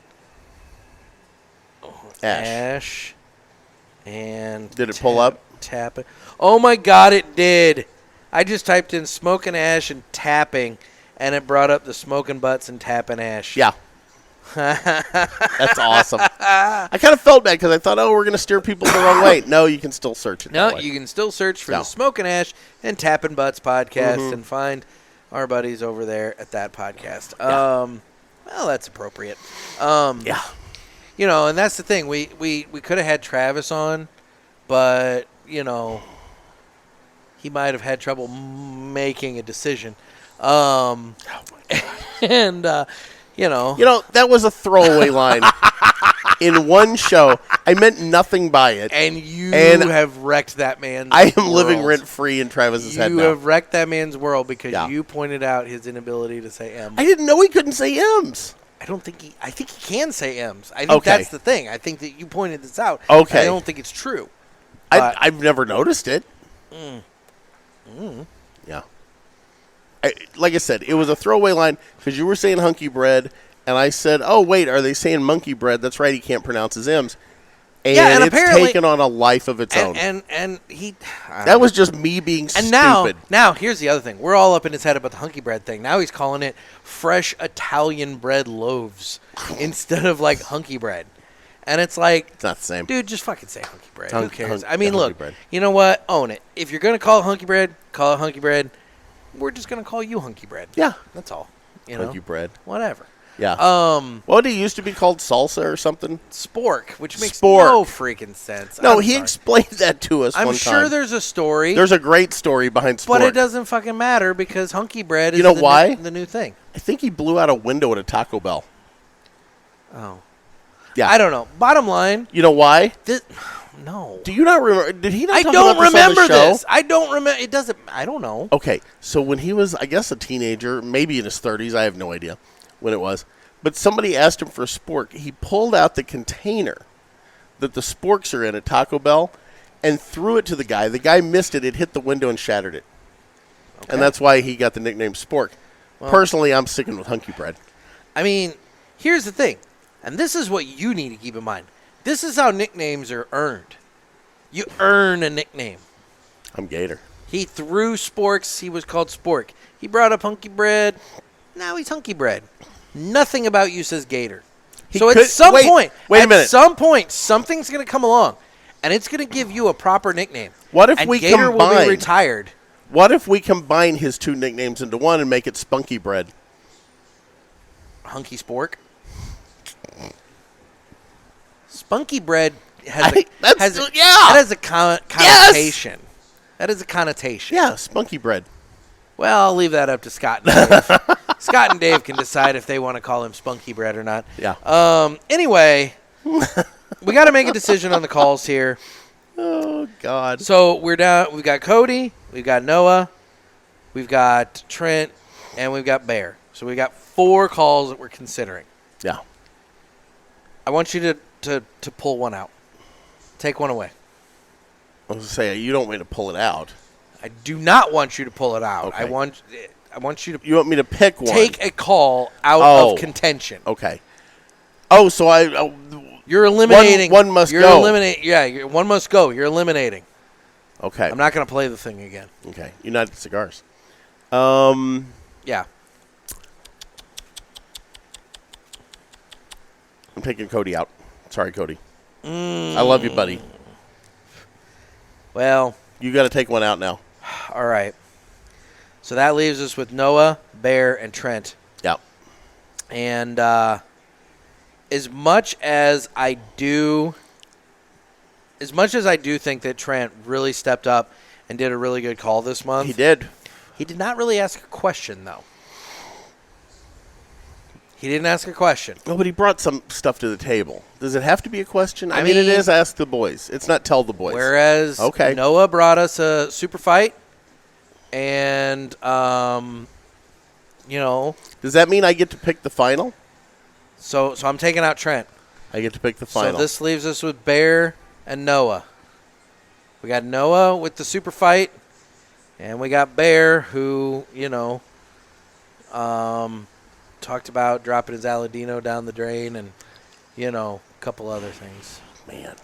Ash. And did it pull up? Tapping. Oh, my God, it did. I just typed in Smokin' Ash and tapping, and it brought up the Smokin' Butts and Tapping Ash. Yeah. That's awesome. I kind of felt bad because I thought, we're going to steer people the wrong way. No, you can still search it. No, you can still search for the Smokin' Ash and Tappin' Butts podcast and find our buddies over there at that podcast. Well, that's appropriate. Yeah. You know, and that's the thing. We could have had Travis on, but, you know, he might have had trouble making a decision. And, you know, that was a throwaway line in one show. I meant nothing by it. And you have wrecked that man's I am world. living rent-free in Travis's head now. You have wrecked that man's world because you pointed out his inability to say M. I didn't know he couldn't say M's. I think he can say M's. I think that's the thing. I think that you pointed this out. Okay. I don't think it's true. I've never noticed it. Yeah. Like I said, it was a throwaway line because you were saying hunky bread, and I said, oh, wait, are they saying monkey bread? That's right, he can't pronounce his M's. And it's taken on a life of its own. And he... That was just me being stupid. Now, here's the other thing. We're all up in his head about the hunky bread thing. Now he's calling it fresh Italian bread loaves instead of, like, hunky bread. And it's like... It's not the same. Dude, just fucking say hunky bread. Who cares? I mean, look, you know what? Own it. If you're going to call it hunky bread, call it hunky bread. We're just going to call you hunky bread. Yeah. That's all. Hunky bread. Whatever. Yeah. What did he used to be called? Salsa or something? Spork, which makes no freaking sense. No, he explained that to us one time. I'm sure there's a story. There's a great story behind Spork. But it doesn't fucking matter because hunky bread is the new thing. I think he blew out a window at a Taco Bell. Oh. Yeah. I don't know. Bottom line. You know why? No. Do you not remember? Did he not I talk don't about this on the remember show? this. I don't remember. It doesn't. I don't know. Okay. So when he was, I guess, a teenager, maybe in his 30s, I have no idea when it was, but somebody asked him for a spork. He pulled out the container that the sporks are in at Taco Bell and threw it to the guy. The guy missed it. It hit the window and shattered it. Okay. And that's why he got the nickname Spork. Well, personally, I'm sticking with hunky bread. I mean, here's the thing, and this is what you need to keep in mind. This is how nicknames are earned. You earn a nickname. I'm Gator. He threw sporks. He was called Spork. He brought up hunky bread. Now he's hunky bread. Nothing about you says Gator. At some point, something's going to come along, and it's going to give you a proper nickname. What if we Gator combine? will be retired. What if we combine his two nicknames into one and make it Spunky Bread? Hunky Spork. Spunky bread has a connotation. Yes! That is a connotation. Yeah, spunky bread. Well, I'll leave that up to Scott and Dave. Scott and Dave can decide if they want to call him spunky bread or not. Yeah. Anyway, we got to make a decision on the calls here. Oh, God. So we're down. We've got Cody. We've got Noah. We've got Trent. And we've got Bear. So we got 4 calls that we're considering. Yeah. I want you to pull one out. Take one away. I was going to say, you don't want me to pull it out. I do not want you to pull it out. Okay. I want you to... You want me to pick one? Take a call out of contention. Okay. Oh, so you're eliminating... One must go. One must go. You're eliminating. Okay. I'm not going to play the thing again. Okay. United Cigars. Yeah. I'm taking Cody out. Sorry, Cody. I love you, buddy. Well... You got to take one out now. All right. So that leaves us with Noah, Bear, and Trent. Yep. And as much as I do think that Trent really stepped up and did a really good call this month. He did. He did not really ask a question, though. He didn't ask a question. No, but he brought some stuff to the table. Does it have to be a question? I mean, it is ask the boys. It's not tell the boys. Whereas Noah brought us a super fight, and, Does that mean I get to pick the final? So I'm taking out Trent. I get to pick the final. So this leaves us with Bear and Noah. We got Noah with the super fight. And we got Bear, who, talked about dropping his Aladino down the drain and, a couple other things. Man.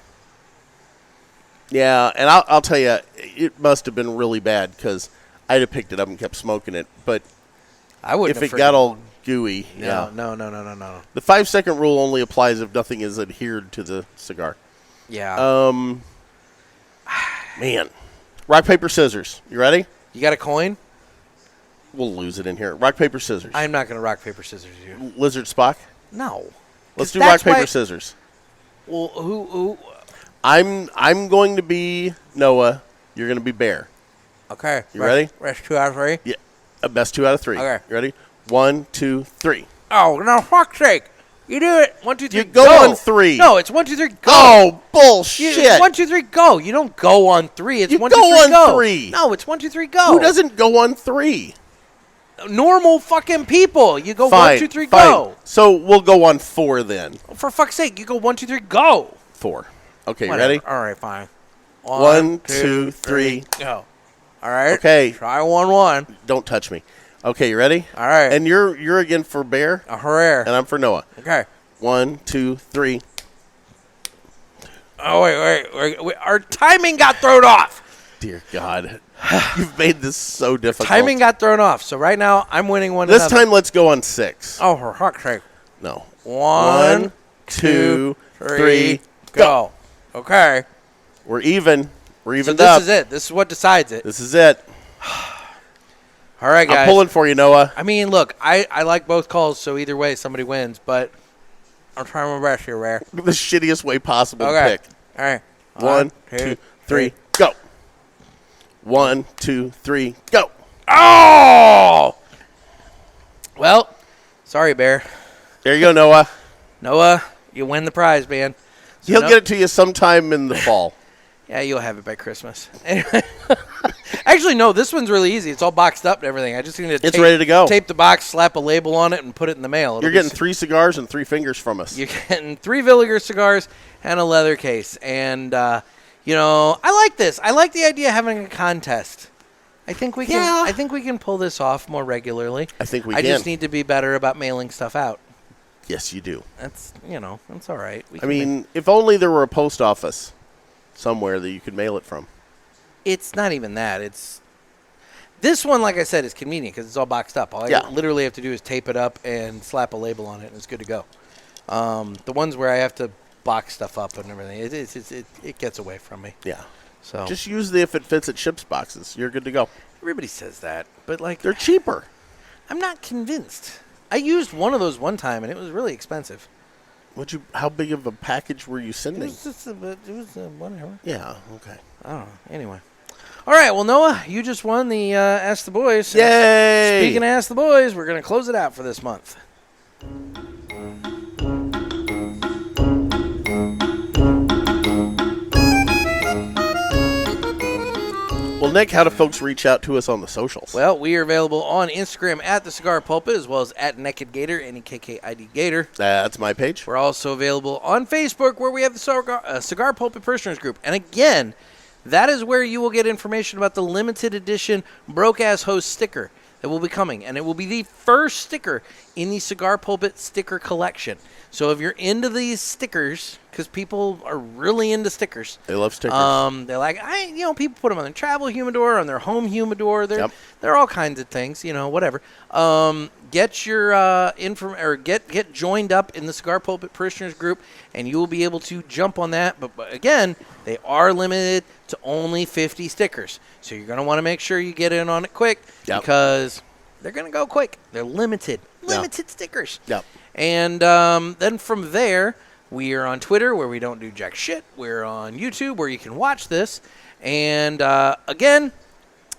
Yeah, and I'll tell you, it must have been really bad because I'd have picked it up and kept smoking it. But I wouldn't if it got all gooey, No. The 5-second rule only applies if nothing is adhered to the cigar. Yeah. Man. Rock, paper, scissors. You ready? You got a coin? We'll lose it in here. Rock, paper, scissors. I'm not going to rock, paper, scissors you. Lizard Spock? No. Let's do rock, paper, scissors. Well, who? I'm going to be Noah. You're going to be Bear. Okay. You ready? Rest 2 out of 3? Yeah. Best 2 out of 3. Okay. You ready? 1, 2, 3. Oh, no, fuck's sake. You do it. 1, 2, 3, You go on 3. No, it's 1, 2, 3, go. Oh, bullshit. It's 1, 2, 3, go. You don't go on 3. It's You 1, 2, go 3, on go. 3. No, it's 1, 2, 3, go. Who doesn't go on 3? Normal fucking people. You go Fine, 1, 2, 3, fine. go. So we'll go on 4 then. For fuck's sake, you go 1, 2, 3, go. 4. Okay, Whatever. you ready? All right, fine. 1, 2, 3. Go. All right. Okay. Try 1, 1. Don't touch me. Okay, you ready? All right. And you're again for Bear? A Herrera. And I'm for Noah. Okay. 1, 2, 3. Oh, wait. Our timing got thrown off. Dear God. You've made this so difficult. Timing got thrown off. So right now, I'm winning one This time, let's go on 6. Oh, for fuck's sake. No. 1, 2, 3, go. Okay. We're even. We're So evened this up. is it. This is what decides it. This is it. All right, guys. I'm pulling for you, Noah. I mean, look, I like both calls, so either way, somebody wins. But I'm trying my best here, Rare. The shittiest way possible to Okay. pick. All right. 1, 2, 3, go. 1, 2, 3, go. Oh! Well, sorry, Bear. There you go, Noah. Noah, you win the prize, man. So He'll get it to you sometime in the fall. Yeah, you'll have it by Christmas. Anyway. Actually, no, this one's really easy. It's all boxed up and everything. I just need to It's ready to go. Tape the box, slap a label on it, and put it in the mail. You're getting 3 cigars and 3 fingers from us. You're getting 3 Villiger cigars and a leather case. And, I like this. I like the idea of having a contest. I think we can pull this off more regularly. I think we I can. just need to be better about mailing stuff out. Yes, you do. That's all right. If only there were a post office somewhere that you could mail it from. It's not even that. It's this one, like I said, is convenient because it's all boxed up. All I literally have to do is tape it up and slap a label on it, and it's good to go. The ones where I have to box stuff up and everything, it gets away from me. Yeah. So just use the if it fits it ships boxes. You're good to go. Everybody says that, but they're cheaper. I'm not convinced. I used one of those one time, and it was really expensive. How big of a package were you sending? It was whatever. Yeah. Okay. I don't know. Anyway. All right. Well, Noah, you just won the Ask the Boys. Yay! Speaking of Ask the Boys, we're going to close it out for this month. Well, Nick, how do folks reach out to us on the socials? Well, we are available on Instagram at The Cigar Pulpit, as well as at Naked Gator, NEKKID Gator. That's my page. We're also available on Facebook, where we have the Cigar Pulpit Parishioners Group. And again, that is where you will get information about the limited edition Broke Ass Host sticker that will be coming. And it will be the first sticker in the Cigar Pulpit sticker collection. So if you're into these stickers, because people are really into stickers. They love stickers. They're like, people put them on their travel humidor, on their home humidor. They're all kinds of things, whatever. Get your get joined up in the Cigar Pulpit Parishioners Group, and you will be able to jump on that. But again, they are limited to only 50 stickers. So you're going to want to make sure you get in on it quick because they're going to go quick. They're limited stickers. Yep. And then from there, we are on Twitter, where we don't do jack shit. We're on YouTube, where you can watch this. And again,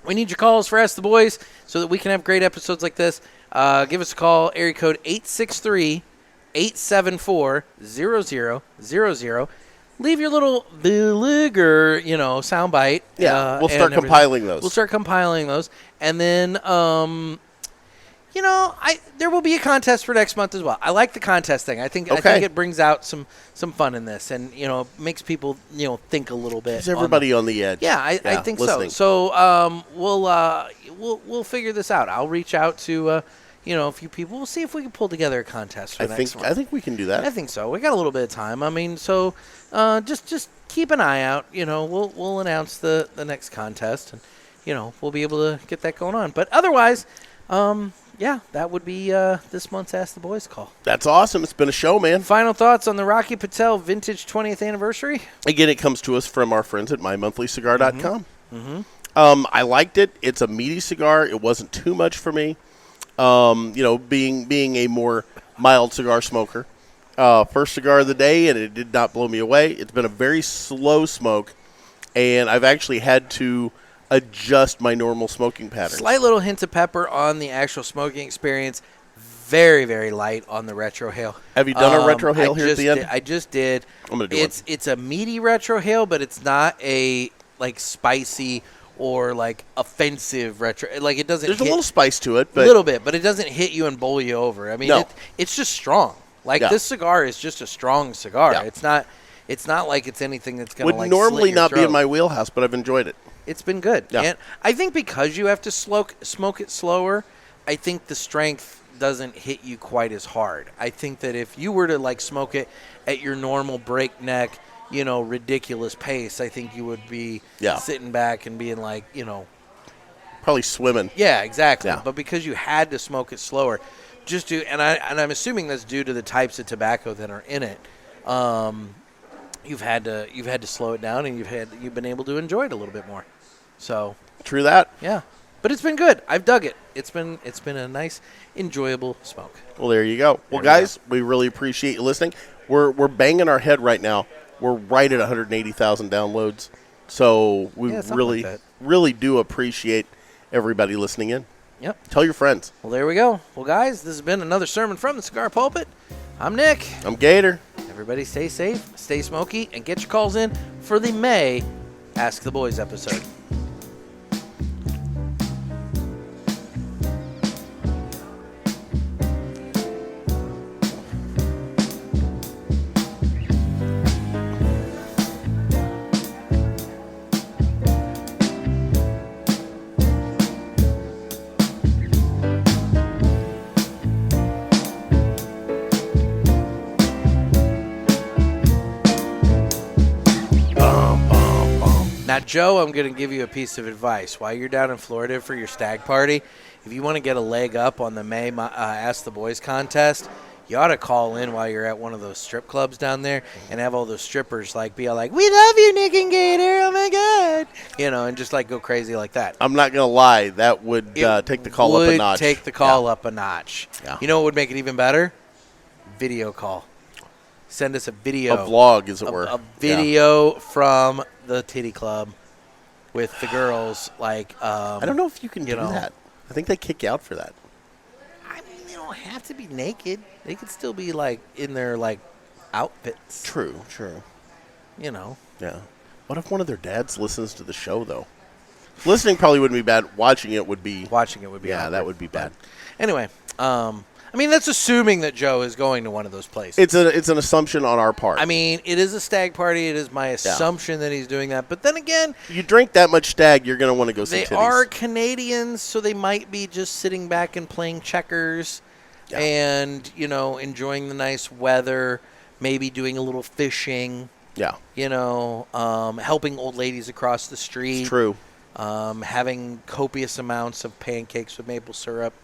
we need your calls for Ask the Boys so that we can have great episodes like this. Give us a call, area code 863-874-0000. Leave your little Villiger, soundbite. Yeah, we'll start compiling those. We'll start compiling those. And then, there will be a contest for next month as well. I like the contest thing. I think it brings out some fun in this, and makes people think a little bit. Keeps everybody on the edge. Yeah, I think listening. so. So we'll figure this out. I'll reach out to a few people. We'll see if we can pull together a contest for next month. I think we can do that. I think so. We got a little bit of time. I mean, so just keep an eye out. We'll announce the next contest, and we'll be able to get that going on. But otherwise, that would be this month's Ask the Boys call. That's awesome. It's been a show, man. Final thoughts on the Rocky Patel Vintage 20th Anniversary? Again, it comes to us from our friends at mymonthlycigar.com. Mm-hmm. I liked it. It's a meaty cigar. It wasn't too much for me. Being a more mild cigar smoker. First cigar of the day, and it did not blow me away. It's been a very slow smoke, and I've actually had to adjust my normal smoking patterns. Slight little hint of pepper on the actual smoking experience. Very, very light on the retrohale. Have you done a retrohale here at the end? I just did. I'm going to do it. It's a meaty retrohale, but it's not a spicy or offensive retro. It doesn't. There's a little spice to it, but a little bit, but it doesn't hit you and bowl you over. I mean, no. It's just strong. This cigar is just a strong cigar. Yeah. It's not like it's anything that's going to would normally not be in my wheelhouse, but I've enjoyed it. It's been good. Yeah. And I think because you have to smoke it slower, I think the strength doesn't hit you quite as hard. I think that if you were to smoke it at your normal breakneck, ridiculous pace, I think you would be sitting back and being probably swimming. Yeah, exactly. Yeah. But because you had to smoke it slower, and I'm assuming that's due to the types of tobacco that are in it. You've had to slow it down, and you've been able to enjoy it a little bit more. So true that. Yeah, but it's been good. I've dug it. It's been a nice, enjoyable smoke. Well, there you go. Well, guys, we really appreciate you listening. We're banging our head right now. We're right at 180,000 downloads. So we really do appreciate everybody listening in. Yep. Tell your friends. Well, there we go. Well, guys, this has been another sermon from the Cigar Pulpit. I'm Nick. I'm Gator. Everybody stay safe, stay smoky, and get your calls in for the May Ask the Boys episode. Now, Joe, I'm going to give you a piece of advice. While you're down in Florida for your stag party, if you want to get a leg up on the May Ask the Boys contest, you ought to call in while you're at one of those strip clubs down there and have all those strippers be all like, "We love you, Nick and Gator, oh my God," and just go crazy like that. I'm not going to lie, that would take the call up a notch. Take the call up a notch. Yeah. You know what would make it even better? Video call. Send us a video. A vlog, as it were. A video from the titty club with the girls. I don't know if you can do that. I think they kick you out for that. I mean, they don't have to be naked. They could still be in their outfits. True. Yeah. What if one of their dads listens to the show though? Listening probably wouldn't be bad. Watching it would be. Yeah, awkward, that would be bad. Anyway, I mean, that's assuming that Joe is going to one of those places. It's an assumption on our part. I mean, it is a stag party. It is my assumption that he's doing that. But then again, you drink that much stag, you're going to want to go see titties. They are Canadians, so they might be just sitting back and playing checkers and, enjoying the nice weather, maybe doing a little fishing. Yeah. Helping old ladies across the street. It's true. Having copious amounts of pancakes with maple syrup.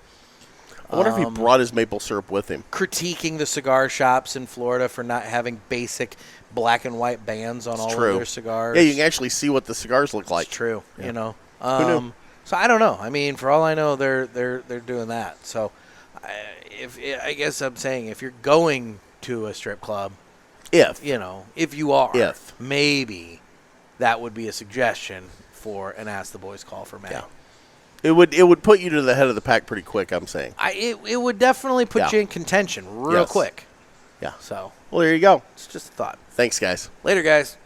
I wonder if he brought his maple syrup with him. Critiquing the cigar shops in Florida for not having basic black and white bands on all of their cigars. Yeah, you can actually see what the cigars look like. It's true. Yeah. Who knew? So I don't know. I mean, for all I know, they're doing that. So I guess I'm saying if you're going to a strip club, if you are, maybe that would be a suggestion for an Ask the Boys call for May. Yeah. It would put you to the head of the pack pretty quick, I'm saying. It would definitely put you in contention real quick. Yeah. So. Well, there you go. It's just a thought. Thanks, guys. Later, guys.